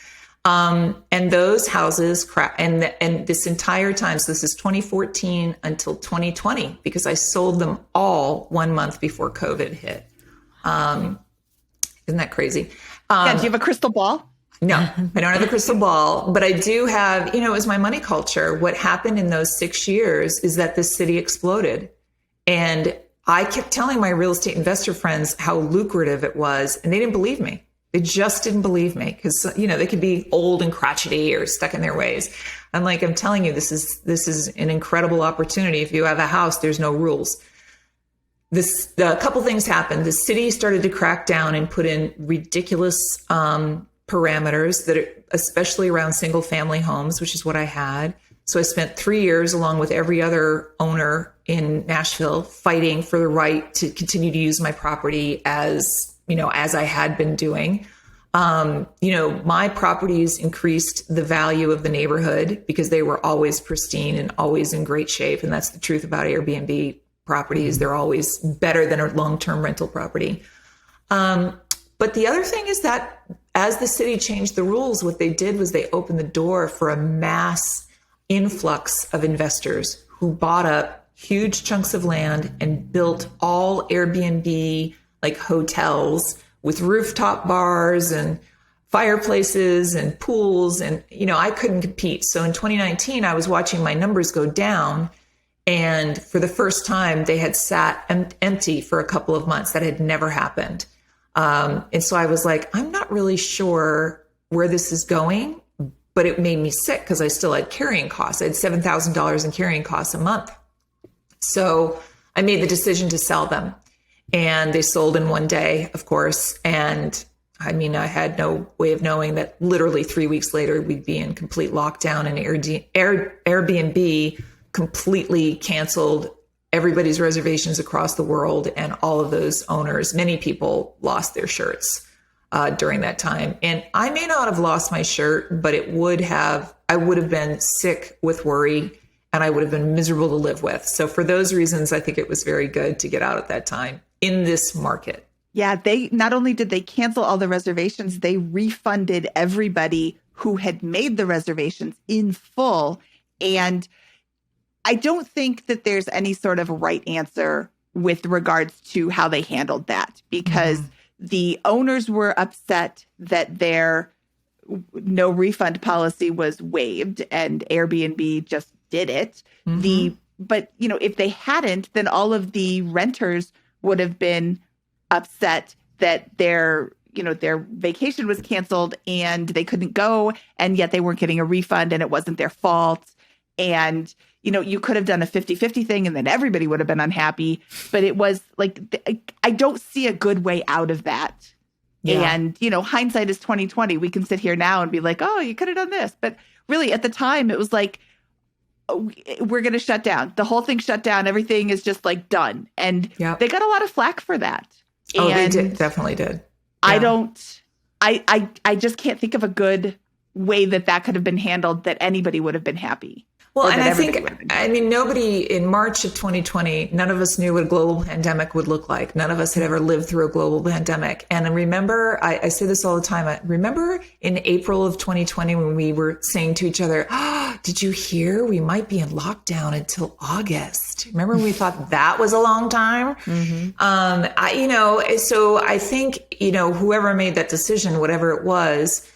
Speaker 2: And those houses and this entire time, so this is 2014 until 2020, because I sold them all 1 month before COVID hit. Isn't that crazy?
Speaker 1: Do you have a crystal ball?
Speaker 2: No, I don't have a crystal ball, but I do have, it was my money culture. What happened in those 6 years is that the city exploded. And I kept telling my real estate investor friends how lucrative it was, and they didn't believe me. They just didn't believe me because, they could be old and crotchety or stuck in their ways. I'm telling you, this is an incredible opportunity. If you have a house, there's no rules. A couple things happened. The city started to crack down and put in ridiculous parameters especially around single family homes, which is what I had. So I spent 3 years along with every other owner in Nashville fighting for the right to continue to use my property as I had been doing. My properties increased the value of the neighborhood because they were always pristine and always in great shape. And that's the truth about Airbnb properties. They're always better than a long-term rental property. But the other thing is that as the city changed the rules, what they did was they opened the door for a mass influx of investors who bought up huge chunks of land and built all Airbnb hotels with rooftop bars and fireplaces and pools. And, I couldn't compete. So in 2019, I was watching my numbers go down. And for the first time, they had sat empty for a couple of months. That had never happened. And so I was like, I'm not really sure where this is going, but it made me sick because I still had carrying costs. I had $7,000 in carrying costs a month. So I made the decision to sell them. And they sold in one day, of course. And I had no way of knowing that literally 3 weeks later, we'd be in complete lockdown, and Airbnb completely canceled everybody's reservations across the world. And all of those owners, many people lost their shirts during that time. And I may not have lost my shirt, but I would have been sick with worry, and I would have been miserable to live with. So for those reasons, I think it was very good to get out at that time in this market.
Speaker 1: Yeah, they not only did they cancel all the reservations, they refunded everybody who had made the reservations in full. And I don't think that there's any sort of right answer with regards to how they handled that, because the owners were upset that their no refund policy was waived and Airbnb just did it. But if they hadn't, then all of the renters would have been upset that their vacation was canceled and they couldn't go, and yet they weren't getting a refund and it wasn't their fault. And, you could have done a 50-50 thing and then everybody would have been unhappy. But it was like, I don't see a good way out of that. Yeah. And, hindsight is 2020. We can sit here now and be like, oh, you could have done this. But really at the time, it was like, we're going to shut down. The whole thing shut down. Everything is just like done. And they got a lot of flack for that.
Speaker 2: Oh,
Speaker 1: and
Speaker 2: they definitely did.
Speaker 1: Yeah. I just can't think of a good way that could have been handled that anybody would have been happy.
Speaker 2: Well, and I mean, nobody in March of 2020, none of us knew what a global pandemic would look like. None of us had ever lived through a global pandemic. And I remember, I say this all the time. I remember in April of 2020 when we were saying to each other, did you hear we might be in lockdown until August? Remember when we thought that was a long time? Mm-hmm. So I think, whoever made that decision, whatever it was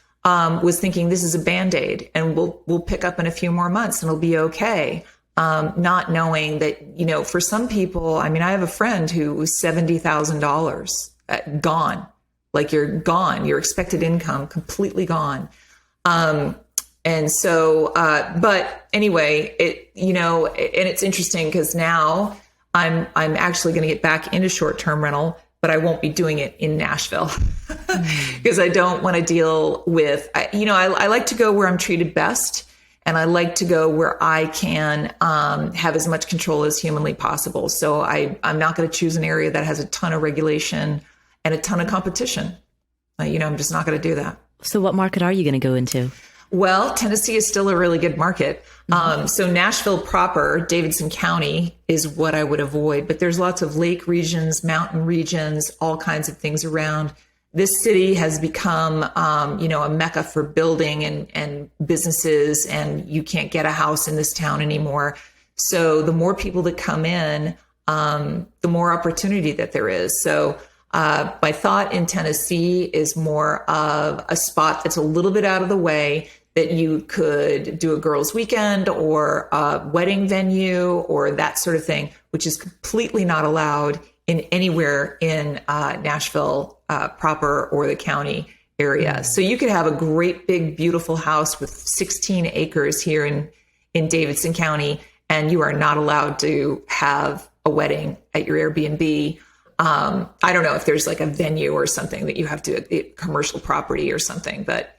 Speaker 2: thinking this is a Band-Aid and we'll pick up in a few more months and it'll be okay. Not knowing that, for some people, I mean, I have a friend who was $70,000 gone. Like you're gone, your expected income completely gone. And so, but anyway, and it's interesting because now I'm actually going to get back into short-term rental, but I won't be doing it in Nashville because I don't want to deal with, I like to go where I'm treated best. And I like to go where I can have as much control as humanly possible. So I'm not going to choose an area that has a ton of regulation and a ton of competition. I'm just not going to do that.
Speaker 3: So what market are you going to go into?
Speaker 2: Well, Tennessee is still a really good market. So Nashville proper, Davidson County is what I would avoid, but there's lots of lake regions, mountain regions, all kinds of things around. This city has become, a mecca for building and businesses, and you can't get a house in this town anymore. So the more people that come in, the more opportunity that there is. So my thought in Tennessee is more of a spot that's a little bit out of the way, that you could do a girls' weekend or a wedding venue or that sort of thing, which is completely not allowed in anywhere in Nashville proper or the county area. Mm-hmm. So you could have a great big beautiful house with 16 acres here in Davidson County, and you are not allowed to have a wedding at your Airbnb. I don't know if there's like a venue or something that you have to, commercial property or something, but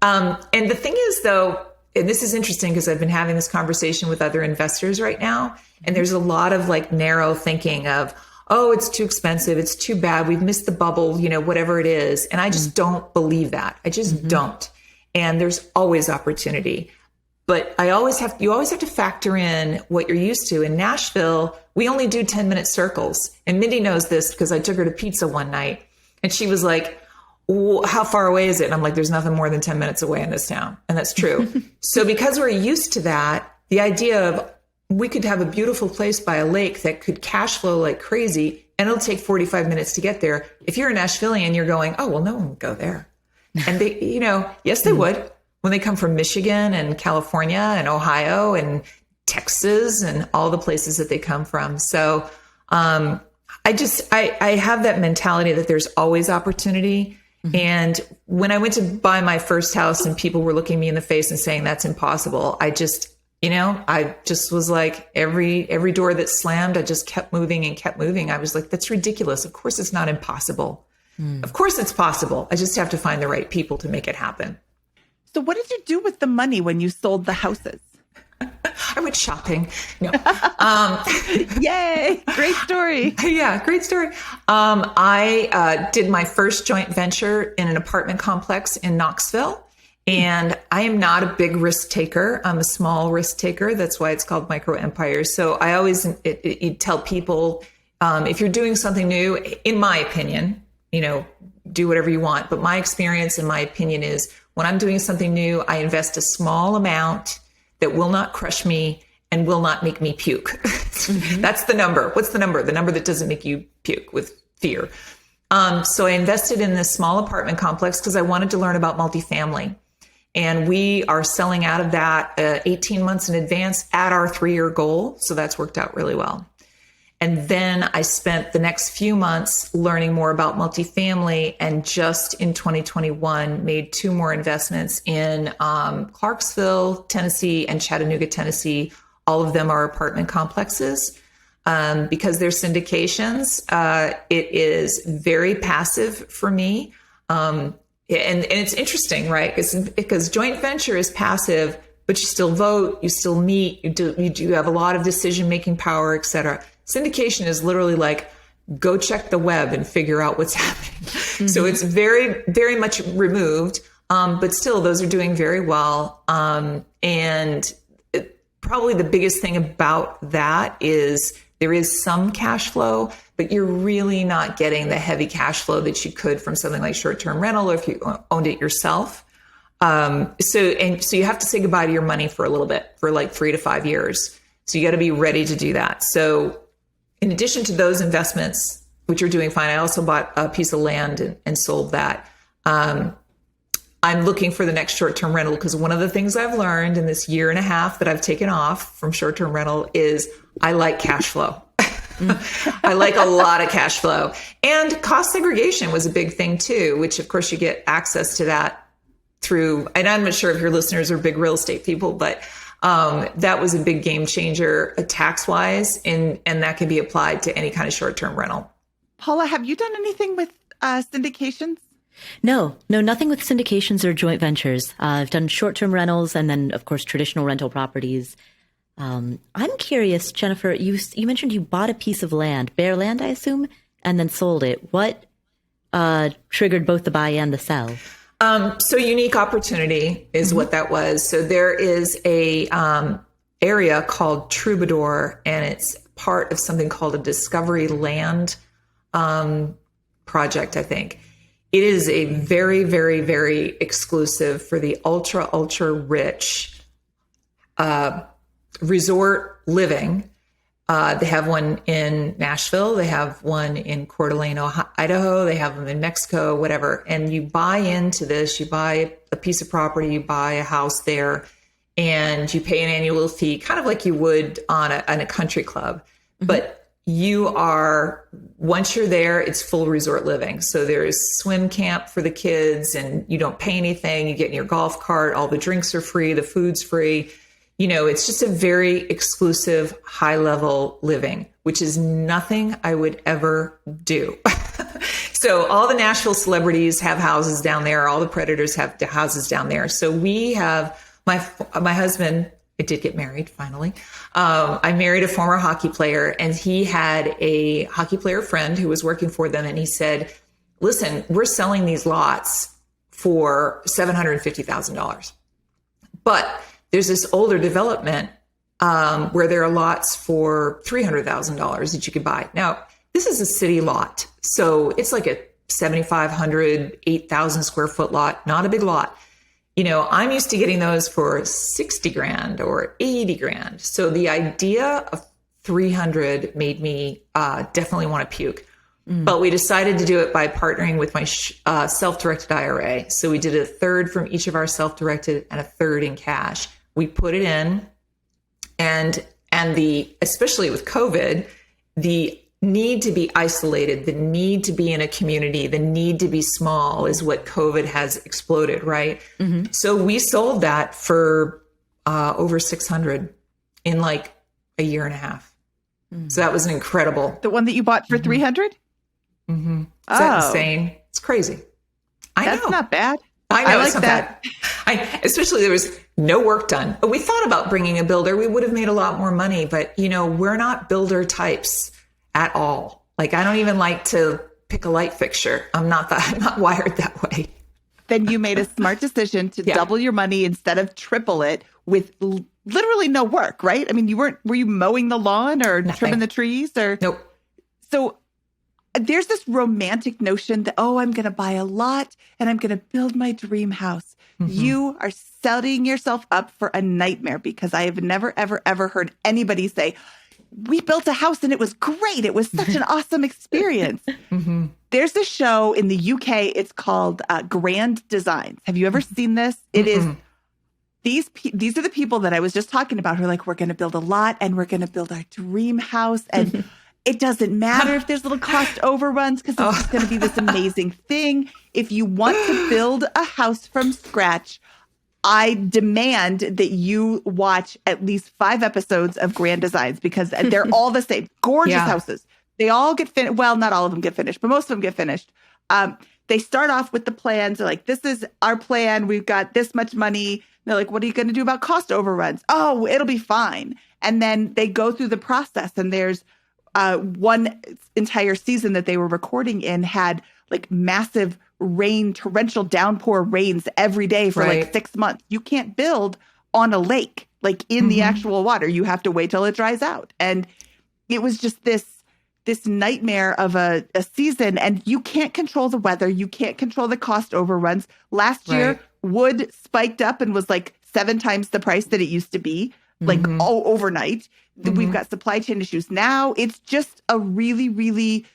Speaker 2: and the thing is though, and this is interesting because I've been having this conversation with other investors right now, and there's a lot of like narrow thinking of, oh, it's too expensive, it's too bad, we've missed the bubble, whatever it is. And I just don't believe that. I just don't. And there's always opportunity. But you always have to factor in what you're used to. In Nashville, we only do 10-minute circles. And Mindy knows this because I took her to pizza one night and she was like, how far away is it? And I'm like, there's nothing more than 10 minutes away in this town. And that's true. So because we're used to that, the idea of we could have a beautiful place by a lake that could cash flow like crazy, and it'll take 45 minutes to get there. If you're a Nashvilleian, you're going, oh, well, no one would go there. And they, yes, they would. When they come from Michigan and California and Ohio and Texas and all the places that they come from. So I have that mentality that there's always opportunity. Mm-hmm. And when I went to buy my first house and people were looking me in the face and saying that's impossible, I just was like, every door that slammed, I just kept moving and kept moving. I was like, that's ridiculous. Of course it's not impossible. Of course it's possible. I just have to find the right people to make it happen.
Speaker 1: So what did you do with the money when you sold the houses?
Speaker 2: I went shopping. No.
Speaker 1: Yay. Great story.
Speaker 2: Yeah, great story. I did my first joint venture in an apartment complex in Knoxville. And I am not a big risk taker. I'm a small risk taker. That's why it's called Micro Empires. So I always tell people, if you're doing something new, in my opinion, do whatever you want. But my experience and my opinion is when I'm doing something new, I invest a small amount that will not crush me and will not make me puke. Mm-hmm. That's the number. What's the number? The number that doesn't make you puke with fear. So I invested in this small apartment complex because I wanted to learn about multifamily. And we are selling out of that 18 months in advance at our 3-year goal. So that's worked out really well. And then I spent the next few months learning more about multifamily, and just in 2021 made 2 more investments in Clarksville, Tennessee, and Chattanooga, Tennessee. All of them are apartment complexes. Because they're syndications, it is very passive for me. And it's interesting, right? Because joint venture is passive, but you still vote, you still meet, you do have a lot of decision-making power, et cetera. Syndication is literally like, go check the web and figure out what's happening. Mm-hmm. So it's very, very much removed, but still those are doing very well. And probably the biggest thing about that is there is some cash flow, but you're really not getting the heavy cash flow that you could from something like short-term rental, or if you owned it yourself. So you have to say goodbye to your money for a little bit, for like 3 to 5 years. So you got to be ready to do that. So in addition to those investments, which are doing fine, I also bought a piece of land and sold that. I'm looking for the next short-term rental, because one of the things I've learned in this 1.5 years that I've taken off from short-term rental is I like cash flow. I like a lot of cash flow. And cost segregation was a big thing too, which of course you get access to that through, and I'm not sure if your listeners are big real estate people, but that was a big game changer tax-wise, and that can be applied to any kind of short-term rental.
Speaker 1: Paula, have you done anything with syndications?
Speaker 3: No, nothing with syndications or joint ventures. I've done short-term rentals and then, of course, traditional rental properties. I'm curious, Jennifer, you mentioned you bought a piece of land, bare land, I assume, and then sold it. What triggered both the buy and the sell?
Speaker 2: So unique opportunity is what that was. So there is a area called Troubadour, and it's part of something called a Discovery Land project, I think. It is a very, very, very exclusive for the ultra, ultra rich resort living. They have one in Nashville. They have one in Coeur d'Alene, Idaho. They have them in Mexico, whatever. And you buy into this, you buy a piece of property, you buy a house there, and you pay an annual fee, kind of like you would on a country club. Mm-hmm. But you are, once you're there, it's full resort living. So there's swim camp for the kids, and you don't pay anything. You get in your golf cart. All the drinks are free. The food's free. You know, it's just a very exclusive, high level living, which is nothing I would ever do. So all the Nashville celebrities have houses down there. All the Predators have houses down there. So we have my husband, I did get married finally. I married a former hockey player, and he had a hockey player friend who was working for them. And he said, listen, we're selling these lots for $750,000. But there's this older development where there are lots for $300,000 that you could buy. Now, this is a city lot. So it's like a 7,500, 8,000 square foot lot, not a big lot. You know, I'm used to getting those for 60 grand or 80 grand. So the idea of 300 made me definitely want to puke. But we decided to do it by partnering with my self-directed IRA. So we did a third from each of our self-directed and a third in cash. We put it in, and especially with COVID, the need to be isolated, the need to be in a community, the need to be small is what COVID has exploded, right? Mm-hmm. So we sold that for over 600 in like a 1.5 years. Mm-hmm. So that was incredible.
Speaker 1: The one that you bought for 300?
Speaker 2: Mm-hmm. Is that insane? It's crazy.
Speaker 1: That's not bad.
Speaker 2: I know,
Speaker 1: I like
Speaker 2: it's not
Speaker 1: that.
Speaker 2: bad. Especially there was no work done. But we thought about bringing a builder. We would have made a lot more money. But, you know, we're not builder types at all. Like, I don't even like to pick a light fixture. I'm not wired that way.
Speaker 1: Then you made a smart decision to double your money instead of triple it with literally no work, right? I mean, were you mowing the lawn or trimming the trees or?
Speaker 2: Nope.
Speaker 1: So there's this romantic notion that, I'm going to buy a lot and I'm going to build my dream house. Mm-hmm. You are setting yourself up for a nightmare, because I have never, ever, ever heard anybody say, we built a house and it was great. It was such an awesome experience. Mm-hmm. There's a show in the UK. It's called Grand Designs. Have you ever seen this? It is. These are the people that I was just talking about who are like, we're going to build a lot and we're going to build our dream house. And It doesn't matter if there's little cost overruns because it's just going to be this amazing thing. If you want to build a house from scratch, I demand that you watch at least 5 episodes of Grand Designs because they're all the same. Gorgeous houses. They all get finished. Well, not all of them get finished, but most of them get finished. They start off with the plans. They're like, this is our plan. We've got this much money. They're like, what are you going to do about cost overruns? Oh, it'll be fine. And then they go through the process. And there's one entire season that they were recording in had like massive rain, torrential downpour rains every day for like 6 months. You can't build on a lake, like in the actual water. You have to wait till it dries out. And it was just this nightmare of a season, and you can't control the weather. You can't control the cost overruns. Last year, wood spiked up and was like 7 times the price that it used to be, like overnight. We've got supply chain issues now. It's just a really, really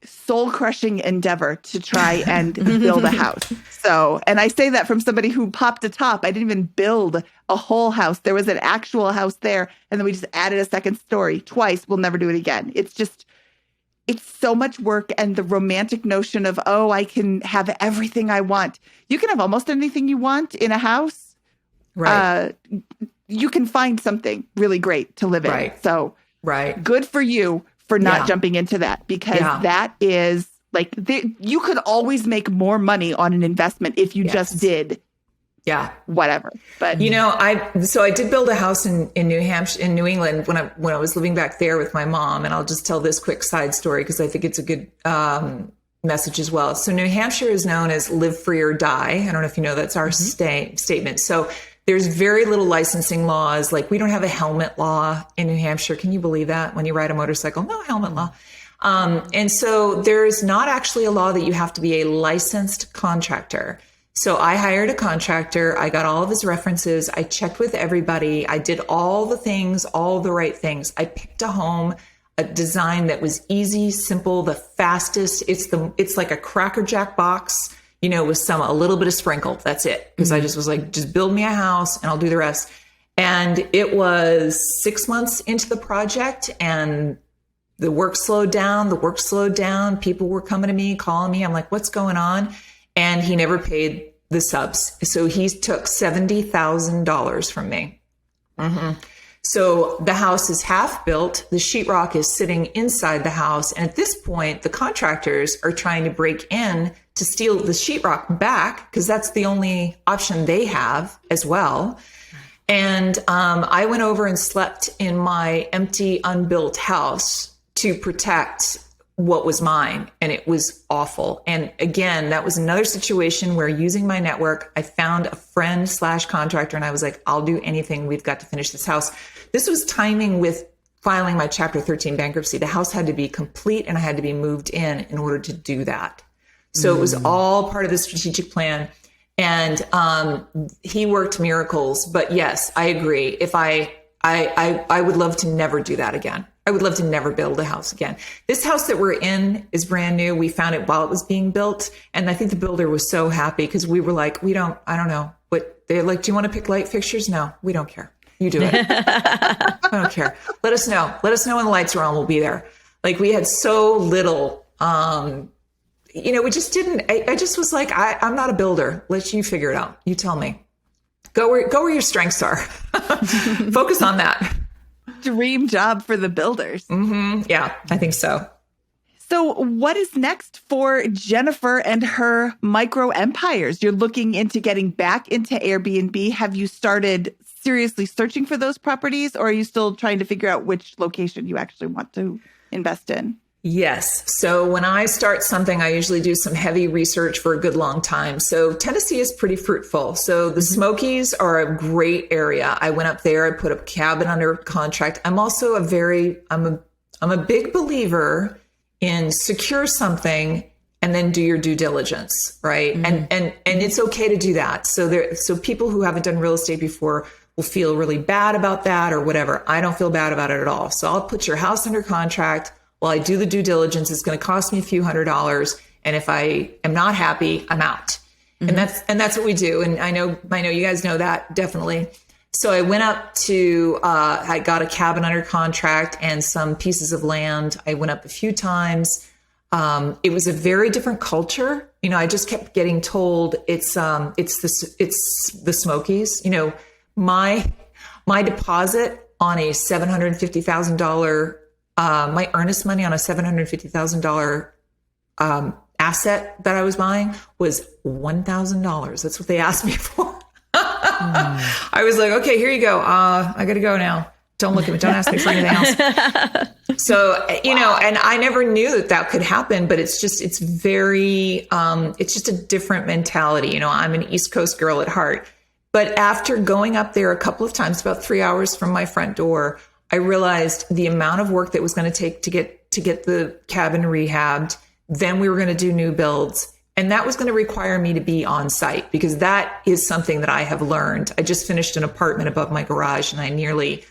Speaker 1: soul-crushing endeavor to try and build a house. So, and I say that from somebody who popped a top. I didn't even build a whole house. There was an actual house there, and then we just added a second story twice. We'll never do it again. It's so much work, and the romantic notion of, oh, I can have everything I want. You can have almost anything you want in a house. Right. You can find something really great to live in. So good for you for not jumping into that, because that is like, you could always make more money on an investment if you just did whatever. But
Speaker 2: I did build a house in New Hampshire, in New England, when I was living back there with my mom. And I'll just tell this quick side story because I think it's a good message as well. So New Hampshire is known as live free or die. I don't know if you know, that's our statement. So there's very little licensing laws. Like, we don't have a helmet law in New Hampshire. Can you believe that? When you ride a motorcycle, no helmet law. And so there's not actually a law that you have to be a licensed contractor. So I hired a contractor. I got all of his references. I checked with everybody. I did all the things, all the right things. I picked a home, a design that was easy, simple, the fastest. It's like a Cracker Jack box, with a little bit of sprinkle. That's it. Because I just was like, just build me a house and I'll do the rest. And it was 6 months into the project, and the work slowed down. People were coming to me, calling me. I'm like, what's going on? And he never paid the subs. So he took $70,000 from me. So the house is half built. The sheetrock is sitting inside the house. And at this point, the contractors are trying to break in to steal the sheetrock back, because that's the only option they have as well. And I went over and slept in my empty, unbuilt house to protect what was mine. And it was awful. And again, that was another situation where, using my network, I found a friend / contractor, and I was like, I'll do anything. We've got to finish this house. This was timing with filing my Chapter 13 bankruptcy. The house had to be complete, and I had to be moved in order to do that. So it was all part of the strategic plan. And he worked miracles. But yes, I agree. If I would love to never do that again. I would love to never build a house again. This house that we're in is brand new. We found it while it was being built. And I think the builder was so happy, because we were like, I don't know. But they're like, do you want to pick light fixtures? No, we don't care. You do it. I don't care. Let us know. Let us know when the lights are on. We'll be there. Like, we had so little, we just didn't, I just was like, I'm not a builder. Let you figure it out. You tell me. Go where your strengths are. Focus on that.
Speaker 1: Dream job for the builders.
Speaker 2: Yeah, I think so.
Speaker 1: So what is next for Jennifer and her micro empires? You're looking into getting back into Airbnb. Have you started seriously searching for those properties, or are you still trying to figure out which location you actually want to invest in?
Speaker 2: Yes. So when I start something, I usually do some heavy research for a good long time. So Tennessee is pretty fruitful. So the Smokies are a great area. I went up there. I put a cabin under contract. I'm also I'm a big believer in secure something and then do your due diligence, right? And it's okay to do that. So people who haven't done real estate before will feel really bad about that or whatever. I don't feel bad about it at all. So I'll put your house under contract. While I do the due diligence, it's going to cost me a few $100s. And if I am not happy, I'm out. And that's what we do. And I know you guys know that, definitely. So I went up to, I got a cabin under contract and some pieces of land. I went up a few times. It was a very different culture. You know, I just kept getting told it's the Smokies. You know, my deposit on a $750,000, my earnest money on a $750,000 asset that I was buying was $1,000. That's what they asked me for. I was like, okay, here you go. I got to go now. Don't look at me. Don't ask me for anything else. So, you know, and I never knew that could happen, but it's just a different mentality. You know, I'm an East Coast girl at heart. But after going up there a couple of times, about 3 hours from my front door, I realized the amount of work that was going to take to get the cabin rehabbed. Then we were going to do new builds. And that was going to require me to be on site because that is something that I have learned. I just finished an apartment above my garage and I nearly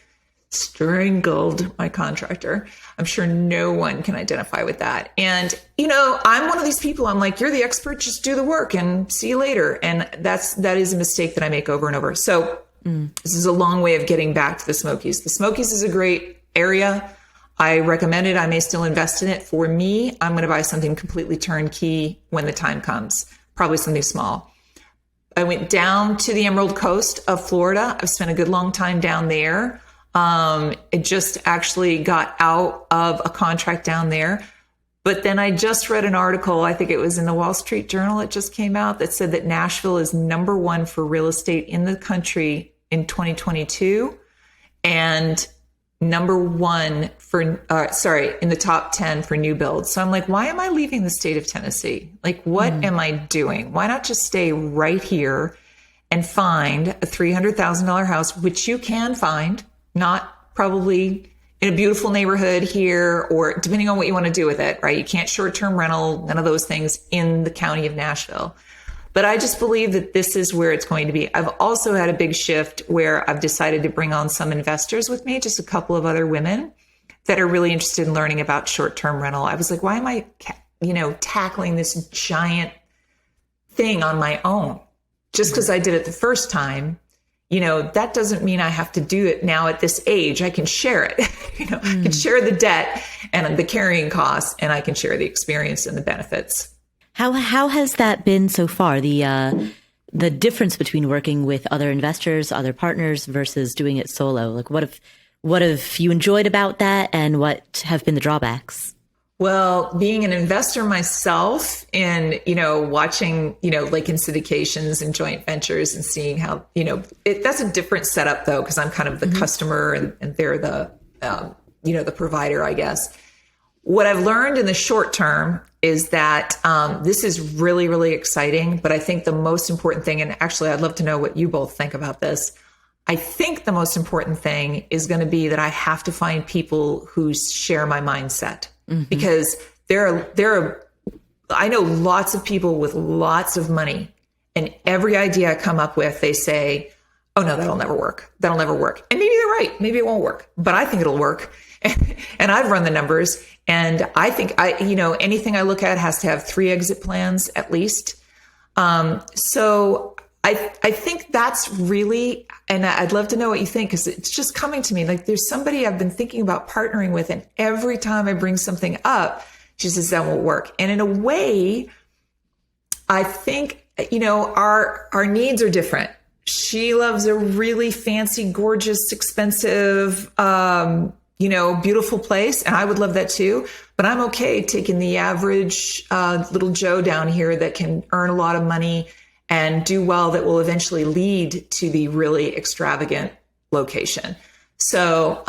Speaker 2: strangled my contractor. I'm sure no one can identify with that. And, you know, I'm one of these people. I'm like, you're the expert, just do the work and see you later. And that is a mistake that I make over and over. So this is a long way of getting back to the Smokies. The Smokies is a great area. I recommend it. I may still invest in it. For me, I'm going to buy something completely turnkey when the time comes, probably something small. I went down to the Emerald Coast of Florida. I've spent a good long time down there. It just actually got out of a contract down there. But then I just read an article, I think it was in the Wall Street Journal, it just came out, that said that Nashville is number one for real estate in the country in 2022. And number one for, in the top 10 for new builds. So I'm like, why am I leaving the state of Tennessee? Like, what am I doing? Why not just stay right here and find a $300,000 house, which you can find, not probably in a beautiful neighborhood here, or depending on what you want to do with it, right? You can't short-term rental, none of those things in the county of Nashville. But I just believe that this is where it's going to be. I've also had a big shift where I've decided to bring on some investors with me, just a couple of other women that are really interested in learning about short-term rental. I was like, why am I, tackling this giant thing on my own? Just because I did it the first time, that doesn't mean I have to do it now at this age. I can share it. I can share the debt and the carrying costs, and I can share the experience and the benefits.
Speaker 3: How has that been so far? The difference between working with other investors, other partners versus doing it solo. Like, what have you enjoyed about that, and what have been the drawbacks?
Speaker 2: Well, being an investor myself and, watching, like in syndications and joint ventures and seeing how, that's a different setup though, because I'm kind of the customer and they're the, the provider, I guess. What I've learned in the short term is that this is really, really exciting. But I think the most important thing, and actually I'd love to know what you both think about this. I think the most important thing is going to be that I have to find people who share my mindset. Because I know lots of people with lots of money, and every idea I come up with, they say, oh no, that'll never work. That'll never work. And maybe they're right. Maybe it won't work, but I think it'll work. And I've run the numbers, and I think anything I look at has to have 3 exit plans at least. So I think that's really, and I'd love to know what you think, because it's just coming to me. Like, there's somebody I've been thinking about partnering with, and every time I bring something up, she says that won't work. And in a way, I think, our needs are different. She loves a really fancy, gorgeous, expensive, beautiful place. And I would love that too. But I'm okay taking the average little Joe down here that can earn a lot of money and do well, that will eventually lead to the really extravagant location. So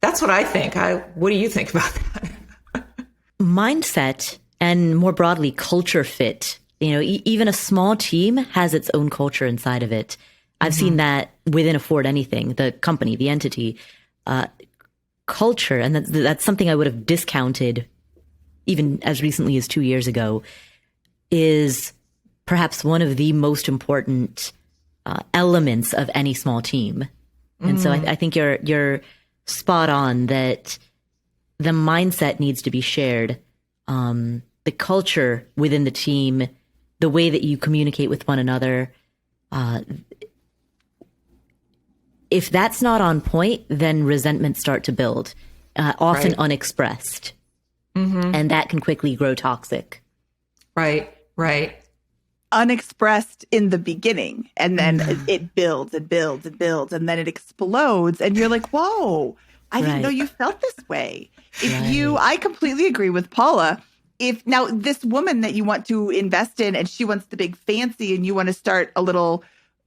Speaker 2: that's what I think. What do you think about that?
Speaker 3: Mindset, and more broadly, culture fit. Even a small team has its own culture inside of it. I've seen that within Afford Anything, the company, the entity. Culture, and that's something I would have discounted even as recently as 2 years ago, is perhaps one of the most important elements of any small team. And so I think you're spot on that the mindset needs to be shared. The culture within the team, the way that you communicate with one another, if that's not on point, then resentments start to build, often
Speaker 2: Right.
Speaker 3: unexpressed. And that can quickly grow toxic.
Speaker 2: Right. Right.
Speaker 1: Unexpressed in the beginning, and then it builds and builds and builds, and then it explodes, and you're like, whoa, I didn't
Speaker 3: Right.
Speaker 1: know you felt this way. I completely agree with Paula. If now this woman that you want to invest in and she wants the big fancy and you want to start a little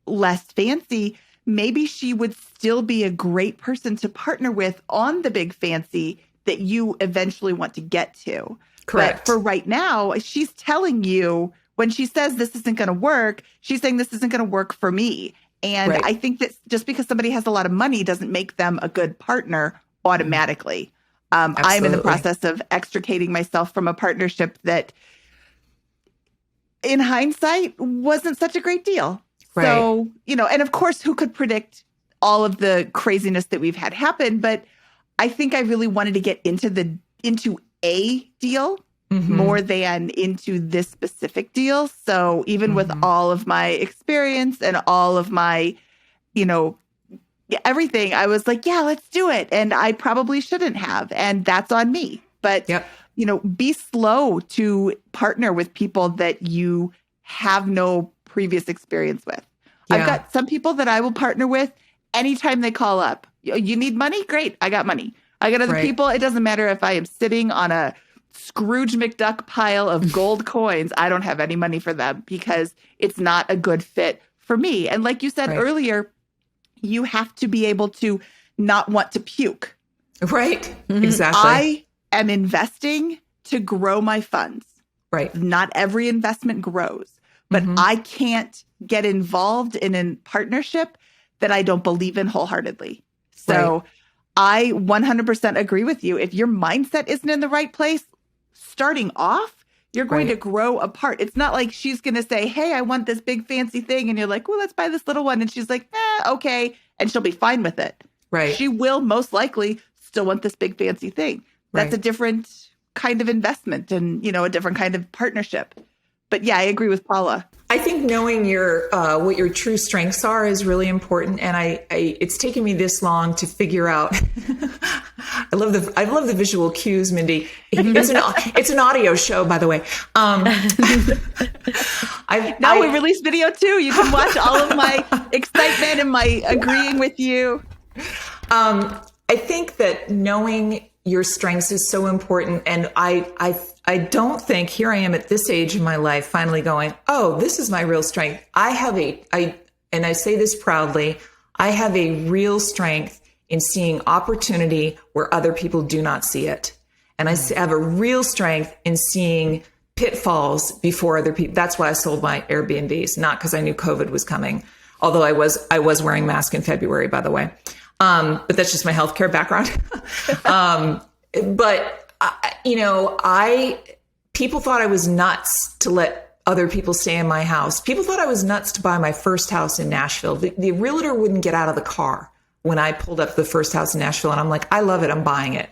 Speaker 1: less fancy, maybe she would still be a great person to partner with on the big fancy that you eventually want to get to.
Speaker 2: Correct.
Speaker 1: But for right now, she's telling you, when she says this isn't going to work, she's saying this isn't going to work for me. And
Speaker 2: Right.
Speaker 1: I think that just because somebody has a lot of money doesn't make them a good partner automatically. I'm in the
Speaker 2: Absolutely.
Speaker 1: process of extricating myself from a partnership that, in hindsight, wasn't such a great deal.
Speaker 2: Right.
Speaker 1: So, and of course, who could predict all of the craziness that we've had happen? But I think I really wanted to get into a deal more than into this specific deal. So even with all of my experience and all of my, everything, I was like, yeah, let's do it. And I probably shouldn't have. And that's on me. But,
Speaker 2: Yep.
Speaker 1: Be slow to partner with people that you have no previous experience with.
Speaker 2: Yeah.
Speaker 1: I've got some people that I will partner with anytime they call up. You need money? Great. I got money. I got other
Speaker 2: Right.
Speaker 1: people. It doesn't matter if I am sitting on a Scrooge McDuck pile of gold coins. I don't have any money for them because it's not a good fit for me. And like you said
Speaker 2: Right.
Speaker 1: earlier, you have to be able to not want to puke.
Speaker 2: Right. Exactly.
Speaker 1: I am investing to grow my funds.
Speaker 2: Right.
Speaker 1: Not every investment grows, but I can't get involved in a partnership that I don't believe in wholeheartedly. So I 100% agree with you. If your mindset isn't in the right place, starting off, you're going to grow apart. It's not like she's going to say, hey, I want this big fancy thing. And you're like, well, let's buy this little one. And she's like, okay. And she'll be fine with it.
Speaker 2: Right.
Speaker 1: She will most likely still want this big fancy thing. That's
Speaker 2: Right.
Speaker 1: a different kind of investment and, a different kind of partnership. But yeah, I agree with Paula.
Speaker 2: I think knowing your what your true strengths are is really important, and I it's taken me this long to figure out. I love the visual cues, Mindy. It's an audio show, by the way.
Speaker 1: We release video too. You can watch all of my excitement and my agreeing with you.
Speaker 2: I think that knowing your strengths is so important, and I don't think, here I am at this age in my life, finally going, oh, this is my real strength. And I say this proudly, I have a real strength in seeing opportunity where other people do not see it. And I have a real strength in seeing pitfalls before other people. That's why I sold my Airbnbs, not because I knew COVID was coming. Although I was wearing a mask in February, by the way. But that's just my healthcare background. People thought I was nuts to let other people stay in my house. People thought I was nuts to buy my first house in Nashville. The realtor wouldn't get out of the car when I pulled up the first house in Nashville. And I'm like, I love it. I'm buying it.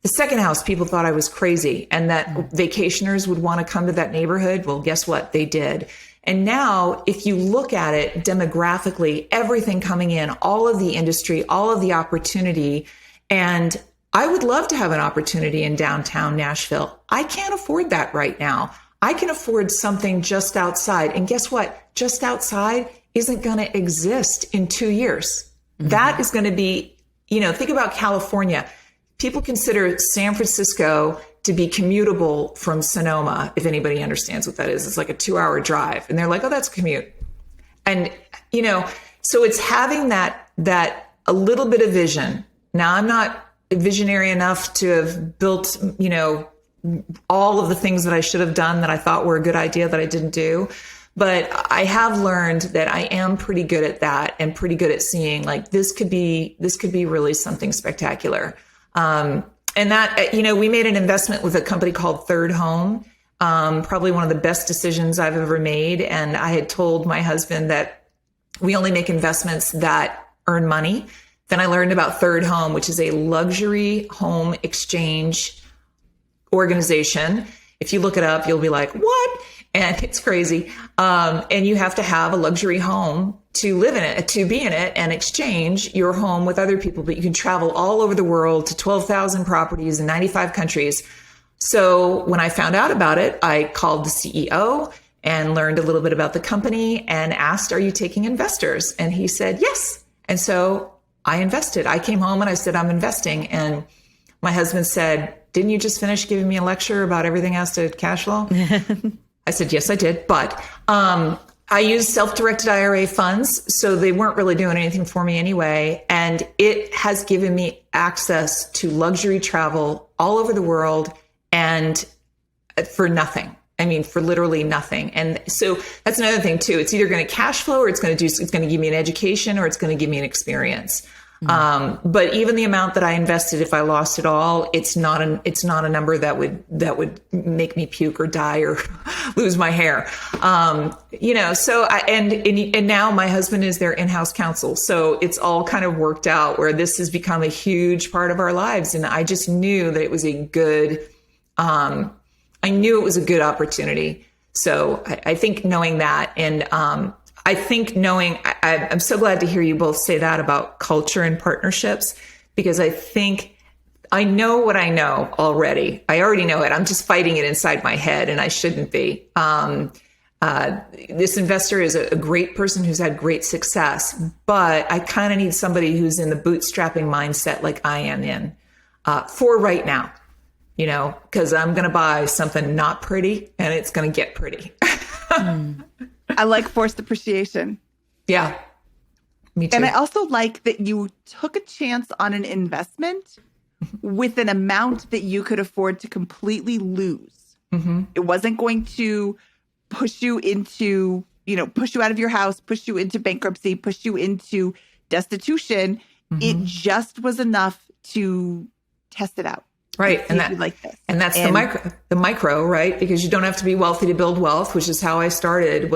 Speaker 2: The second house, people thought I was crazy and that vacationers would want to come to that neighborhood. Well, guess what? They did. And now, if you look at it demographically, everything coming in, all of the industry, all of the opportunity, and I would love to have an opportunity in downtown Nashville. I can't afford that right now. I can afford something just outside. And guess what? Just outside isn't going to exist in 2 years. That is going to be, think about California. People consider San Francisco to be commutable from Sonoma, if anybody understands what that is. It's like a 2-hour drive. And they're like, oh, that's a commute. And, so it's having that a little bit of vision. Now, I'm not visionary enough to have built, all of the things that I should have done that I thought were a good idea that I didn't do. But I have learned that I am pretty good at that and pretty good at seeing like this could be really something spectacular. And that, we made an investment with a company called Third Home, probably one of the best decisions I've ever made. And I had told my husband that we only make investments that earn money. Then I learned about Third Home, which is a luxury home exchange organization. If you look it up, you'll be like, what? And it's crazy. And you have to have a luxury home to live in it, to be in it and exchange your home with other people, but you can travel all over the world to 12,000 properties in 95 countries. So when I found out about it, I called the CEO and learned a little bit about the company and asked, are you taking investors? And he said, yes. And so I invested. I came home and I said, I'm investing. And my husband said, didn't you just finish giving me a lecture about everything has to cash flow? I said, yes, I did. But I used self-directed IRA funds, so they weren't really doing anything for me anyway. And it has given me access to luxury travel all over the world and for nothing. I mean, for literally nothing. And so that's another thing too. It's either going to cash flow or it's going to give me an education or it's going to give me an experience. But even the amount that I invested, if I lost it all, it's not a number that would make me puke or die or lose my hair. So and now my husband is their in-house counsel. So it's all kind of worked out where this has become a huge part of our lives. And I just knew that it was a good, I knew it was a good opportunity. So I think knowing that and, I think I'm so glad to hear you both say that about culture and partnerships, because I think I know what I know already. I already know it. I'm just fighting it inside my head and I shouldn't be. This investor is a great person who's had great success, but I kind of need somebody who's in the bootstrapping mindset like I am in for right now, because I'm going to buy something not pretty and it's going to get pretty.
Speaker 1: I like forced appreciation.
Speaker 2: Yeah, me too.
Speaker 1: And I also like that you took a chance on an investment with an amount that you could afford to completely lose. Mm-hmm. It wasn't going to push you into, push you out of your house, push you into bankruptcy, push you into destitution. Mm-hmm. It just was enough to test it out.
Speaker 2: Right. And that's the micro, right? Because you don't have to be wealthy to build wealth, which is how I started.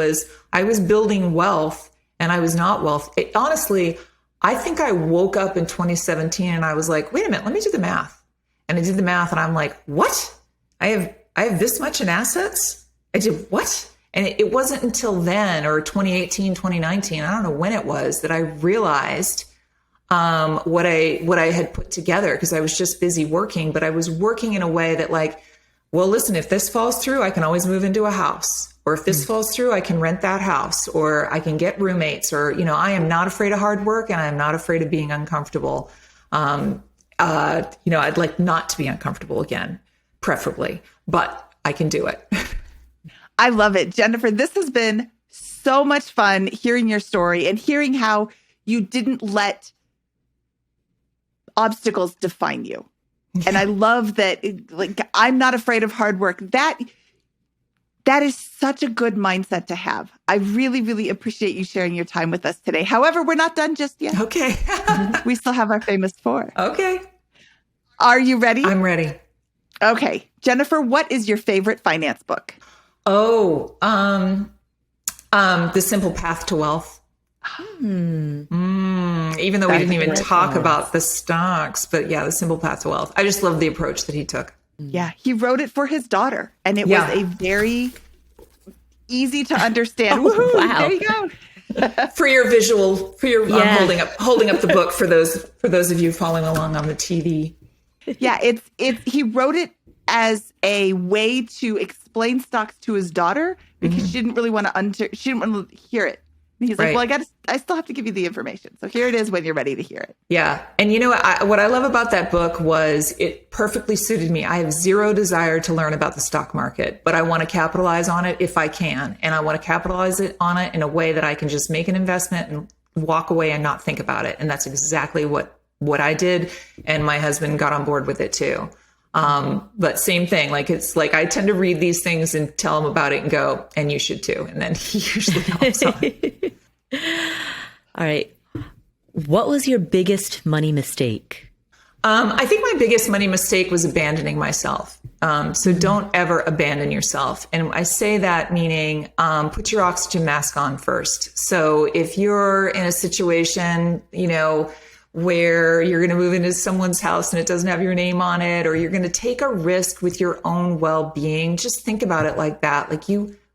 Speaker 2: I was building wealth and I was not wealthy. Honestly, I think I woke up in 2017 and I was like, wait a minute, let me do the math. And I did the math and I'm like, what? I have this much in assets? I did what? And it wasn't until then, or 2018, 2019, I don't know when it was, that I realized what I had put together, because I was just busy working, but I was working in a way that well, listen, if this falls through, I can always move into a house, or if this falls through, I can rent that house, or I can get roommates, or, I am not afraid of hard work and I'm not afraid of being uncomfortable. I'd like not to be uncomfortable again, preferably, but I can do it.
Speaker 1: I love it. Jennifer, this has been so much fun hearing your story and hearing how you didn't let obstacles define you. And I love that, I'm not afraid of hard work. That is such a good mindset to have. I really, really appreciate you sharing your time with us today. However, we're not done just yet.
Speaker 2: Okay.
Speaker 1: We still have our famous four.
Speaker 2: Okay.
Speaker 1: Are you ready?
Speaker 2: I'm ready.
Speaker 1: Okay. Jennifer, what is your favorite finance book?
Speaker 2: Oh, The Simple Path to Wealth. Even though we didn't even talk about the stocks, but yeah, The Simple Path to Wealth. I just love the approach that he took.
Speaker 1: Yeah, he wrote it for his daughter, and it was a very easy to understand.
Speaker 3: Oh, wow.
Speaker 1: There you go.
Speaker 2: For your holding up the book for those of you following along on the TV.
Speaker 1: Yeah, he wrote it as a way to explain stocks to his daughter because she didn't really want to hear it. And he's like, well, I still have to give you the information. So here it is when you're ready to hear it.
Speaker 2: Yeah. And what I love about that book was it perfectly suited me. I have zero desire to learn about the stock market, but I want to capitalize on it if I can. And I want to capitalize on it in a way that I can just make an investment and walk away and not think about it. And that's exactly what I did. And my husband got on board with it too. But same thing, I tend to read these things and tell him about it and go, and you should too. And then he usually helps on it.
Speaker 3: All right. What was your biggest money mistake?
Speaker 2: I think my biggest money mistake was abandoning myself. So don't ever abandon yourself. And I say that meaning, put your oxygen mask on first. So if you're in a situation, where you're going to move into someone's house and it doesn't have your name on it, or you're going to take a risk with your own well-being, just think about it like that.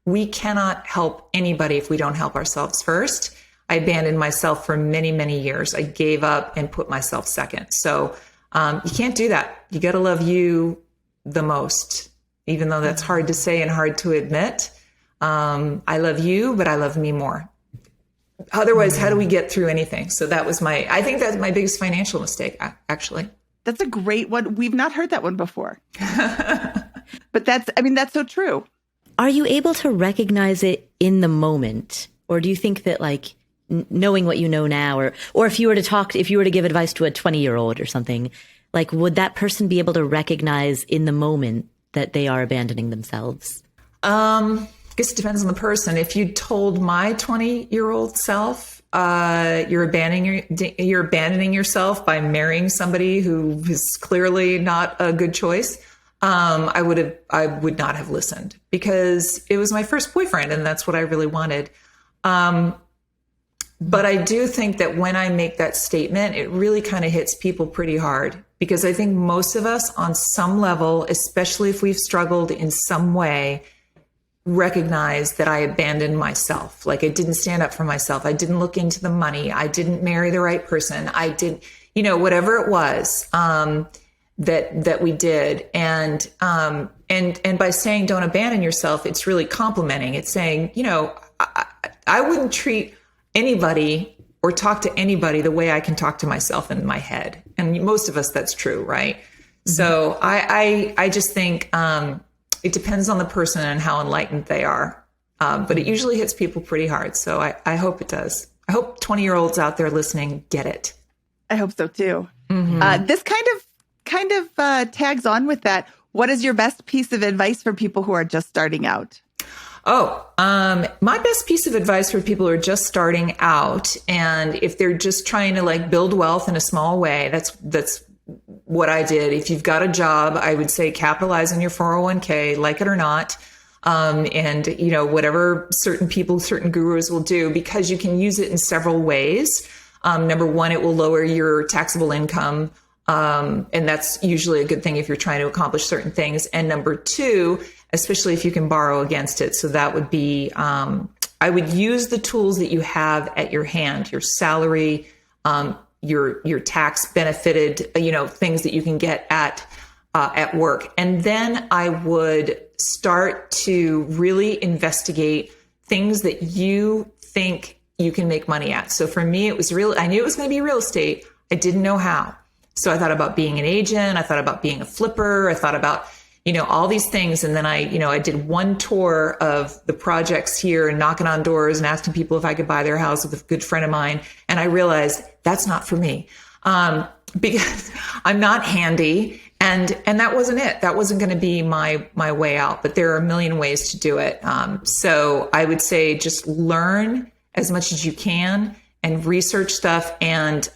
Speaker 2: We cannot help anybody if we don't help ourselves first. I abandoned myself for many, many years. I gave up and put myself second. So you can't do that. You got to love you the most, even though that's hard to say and hard to admit. I love you, but I love me more. Otherwise, how do we get through anything? So that was I think that's my biggest financial mistake, actually.
Speaker 1: That's a great one. We've not heard that one before. But that's so true.
Speaker 3: Are you able to recognize it in the moment? Or do you think that like knowing what you know now, or if you were to give advice to a 20-year-old or something, like would that person be able to recognize in the moment that they are abandoning themselves?
Speaker 2: I guess it depends on the person. If you told my 20-year-old self, you're abandoning yourself by marrying somebody who is clearly not a good choice, I would not have listened, because it was my first boyfriend and that's what I really wanted. But I do think that when I make that statement, it really kind of hits people pretty hard, because I think most of us on some level, especially if we've struggled in some way, recognize that I abandoned myself. Like I didn't stand up for myself. I didn't look into the money. I didn't marry the right person. I did, whatever it was, that we did. And by saying don't abandon yourself, it's really complimenting. It's saying, I wouldn't treat anybody or talk to anybody the way I can talk to myself in my head. And most of us, that's true, right? Mm-hmm. So I just think it depends on the person and how enlightened they are. But it usually hits people pretty hard. So I hope it does. I hope 20-year-olds out there listening get it.
Speaker 1: I hope so too. Mm-hmm. This kind of tags on with that. What is your best piece of advice for people who are just starting out?
Speaker 2: My best piece of advice for people who are just starting out, and if they're just trying to like build wealth in a small way, that's what I did. If you've got a job, I would say capitalize on your 401k, like it or not. And whatever certain gurus will do, because you can use it in several ways. Number one, it will lower your taxable income. And that's usually a good thing if you're trying to accomplish certain things. And number two, especially if you can borrow against it. So that would be, I would use the tools that you have at your hand, your salary, your tax benefited, things that you can get at work. And then I would start to really investigate things that you think you can make money at. So for me, I knew it was going to be real estate. I didn't know how. So I thought about being an agent. I thought about being a flipper. I thought about, all these things. And then I did one tour of the projects here and knocking on doors and asking people if I could buy their house with a good friend of mine. And I realized that's not for me. Because I'm not handy. And that wasn't it. That wasn't going to be my way out, but there are a million ways to do it. So I would say just learn as much as you can and research stuff and,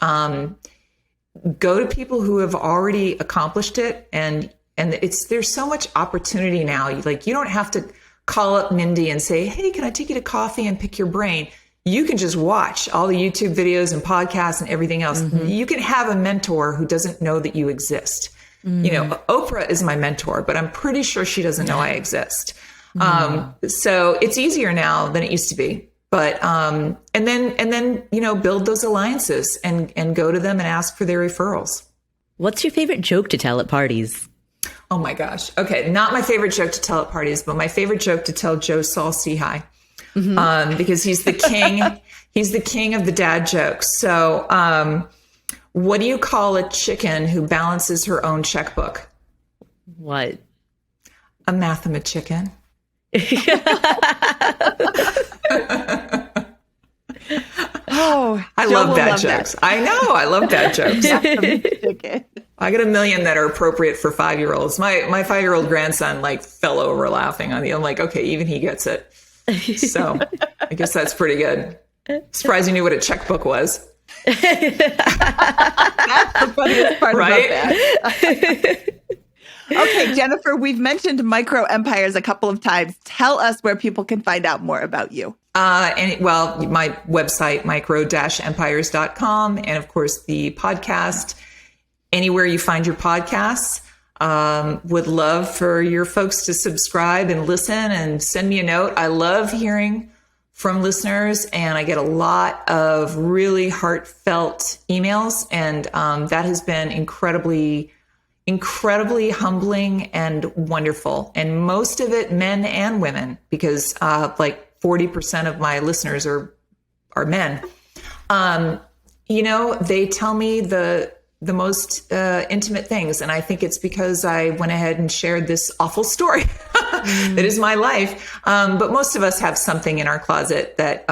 Speaker 2: go to people who have already accomplished it. And there's so much opportunity now. You don't have to call up Mindy and say, hey, can I take you to coffee and pick your brain? You can just watch all the YouTube videos and podcasts and everything else. Mm-hmm. You can have a mentor who doesn't know that you exist. Mm-hmm. Oprah is my mentor, but I'm pretty sure she doesn't know I exist. Mm-hmm. So it's easier now than it used to be. But, and then, build those alliances and go to them and ask for their referrals.
Speaker 3: What's your favorite joke to tell at parties?
Speaker 2: Oh my gosh. Okay. Not my favorite joke to tell at parties, but my favorite joke to tell Joe Saul Sehi. Mm-hmm. Because he's the king, he's the king of the dad jokes. So, what do you call a chicken who balances her own checkbook?
Speaker 3: What?
Speaker 2: A mathemachicken.
Speaker 1: Oh,
Speaker 2: I love dad jokes. That. I know. I love dad jokes. I got a million that are appropriate for 5-year-olds. My 5-year-old grandson fell over laughing on the. I'm like, okay, even he gets it. So I guess that's pretty good. Surprised you knew what a checkbook was.
Speaker 1: That's the funniest part about that. Okay, Jennifer, we've mentioned micro empires a couple of times. Tell us where people can find out more about you.
Speaker 2: My website, micro-empires.com. And of course, the podcast, anywhere you find your podcasts. Would love for your folks to subscribe and listen and send me a note. I love hearing from listeners, and I get a lot of really heartfelt emails, and that has been incredibly humbling and wonderful. And most of it men and women, because like 40% of my listeners are men. They tell me the most intimate things. And I think it's because I went ahead and shared this awful story that is my life. But most of us have something in our closet that,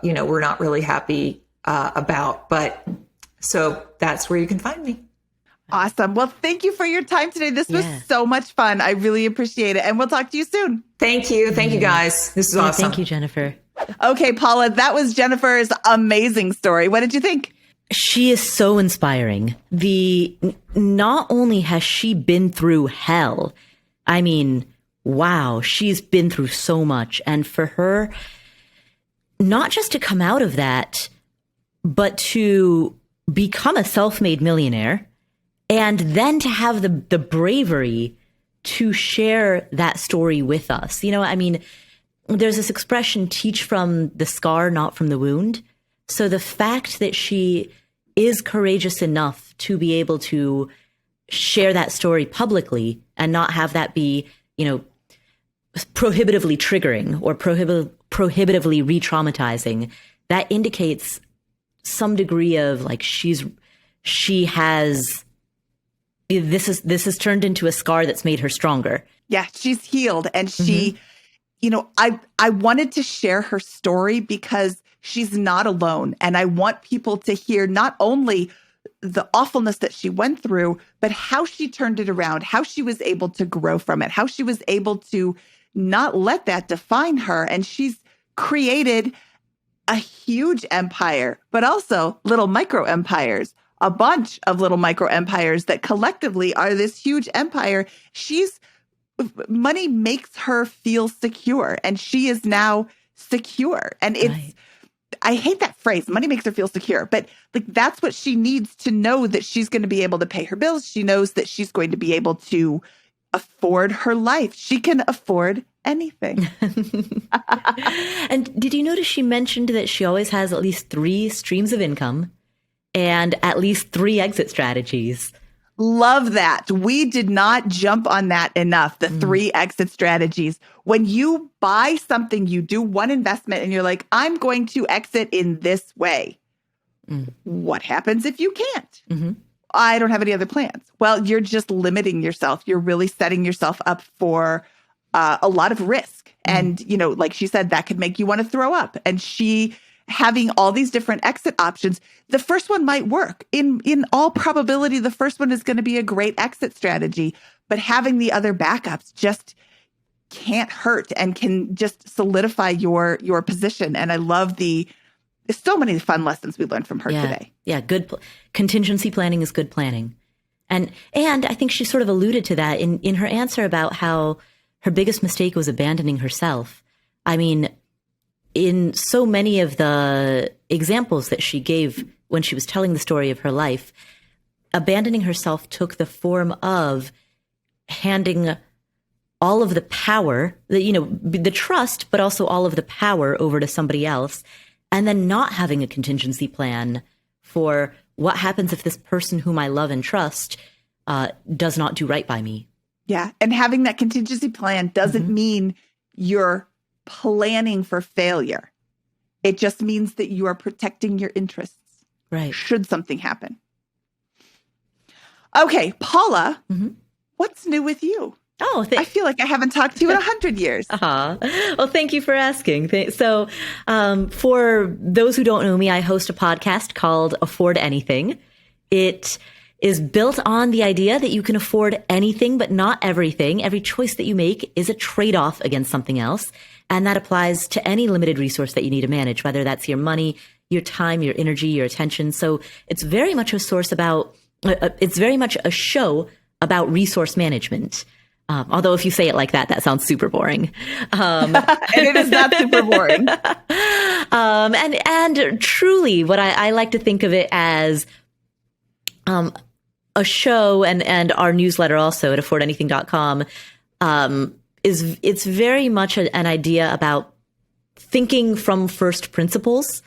Speaker 2: we're not really happy about. But so that's where you can find me.
Speaker 1: Awesome. Well, thank you for your time today. This was so much fun. I really appreciate it. And we'll talk to you soon.
Speaker 2: Thank you. Thank you, guys. This is awesome.
Speaker 3: Thank you, Jennifer.
Speaker 1: Okay, Paula, that was Jennifer's amazing story. What did you think?
Speaker 3: She is so inspiring. Not only has she been through hell, I mean, wow, she's been through so much. And for her, not just to come out of that, but to become a self-made millionaire, and then to have the bravery to share that story with us. There's this expression, teach from the scar, not from the wound. So the fact that she is courageous enough to be able to share that story publicly and not have that be, prohibitively triggering or prohibitively re-traumatizing, that indicates some degree of like this has turned into a scar that's made her stronger.
Speaker 1: Yeah, she's healed. And she, I wanted to share her story because she's not alone. And I want people to hear not only the awfulness that she went through, but how she turned it around, how she was able to grow from it, how she was able to not let that define her. And she's created a huge empire, but also little micro empires, a bunch of little micro empires that collectively are this huge empire. Money makes her feel secure, and she is now secure. And I hate that phrase, money makes her feel secure, but like that's what she needs to know, that she's going to be able to pay her bills. She knows that she's going to be able to afford her life. She can afford anything.
Speaker 3: And did you notice she mentioned that she always has at least 3 streams of income and at least 3 exit strategies?
Speaker 1: Love that. We did not jump on that enough. The 3 exit strategies. When you buy something, you do one investment and you're like, I'm going to exit in this way. What happens if you can't? I don't have any other plans. Well, you're just limiting yourself. You're really setting yourself up for a lot of risk. And, like she said, that could make you want to throw up. And she having all these different exit options, the first one might work. In all probability, the first one is going to be a great exit strategy, but having the other backups just can't hurt and can just solidify your position. And I love there's so many fun lessons we learned from her today.
Speaker 3: Yeah, good contingency planning is good planning. And I think she sort of alluded to that in her answer about how her biggest mistake was abandoning herself. I mean, in so many of the examples that she gave when she was telling the story of her life, abandoning herself took the form of handing all of the power, the trust, but also all of the power over to somebody else, and then not having a contingency plan for what happens if this person whom I love and trust does not do right by me.
Speaker 1: Yeah. And having that contingency plan doesn't mean you're planning for failure. It just means that you are protecting your interests.
Speaker 3: Right.
Speaker 1: Should something happen. Okay, Paula, what's new with you?
Speaker 3: Oh,
Speaker 1: I feel like I haven't talked to you in 100 years.
Speaker 3: Well, thank you for asking. So for those who don't know me, I host a podcast called Afford Anything. It is built on the idea that you can afford anything, but not everything. Every choice that you make is a trade-off against something else. And that applies to any limited resource that you need to manage, whether that's your money, your time, your energy, your attention. So it's very much a it's very much a show about resource management. Although if you say it like that, that sounds super boring.
Speaker 1: And it is not super boring.
Speaker 3: And truly what I like to think of it as a show, and our newsletter also at affordanything.com it's very much an idea about thinking from first principles,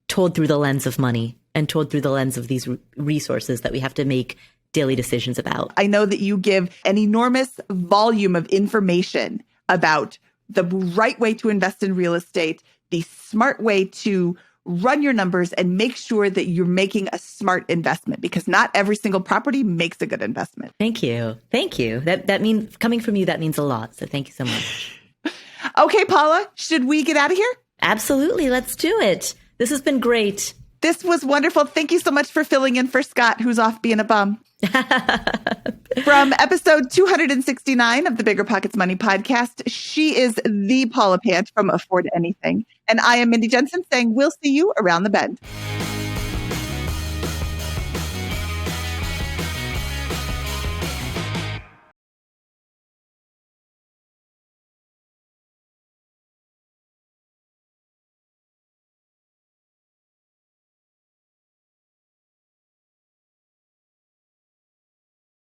Speaker 3: told through the lens of money and told through the lens of these resources that we have to make daily decisions about.
Speaker 1: I know that you give an enormous volume of information about the right way to invest in real estate, the smart way to run your numbers and make sure that you're making a smart investment, because not every single property makes a good investment.
Speaker 3: Thank you. Thank you. That means, coming from you, that means a lot. So thank you so much.
Speaker 1: Okay, Paula, should we get out of here?
Speaker 3: Absolutely. Let's do it. This has been great.
Speaker 1: This was wonderful. Thank you so much for filling in for Scott, who's off being a bum. From episode 269 of the BiggerPockets Money Podcast, she is the Paula Pant from Afford Anything. And I am Mindy Jensen saying we'll see you around the bend.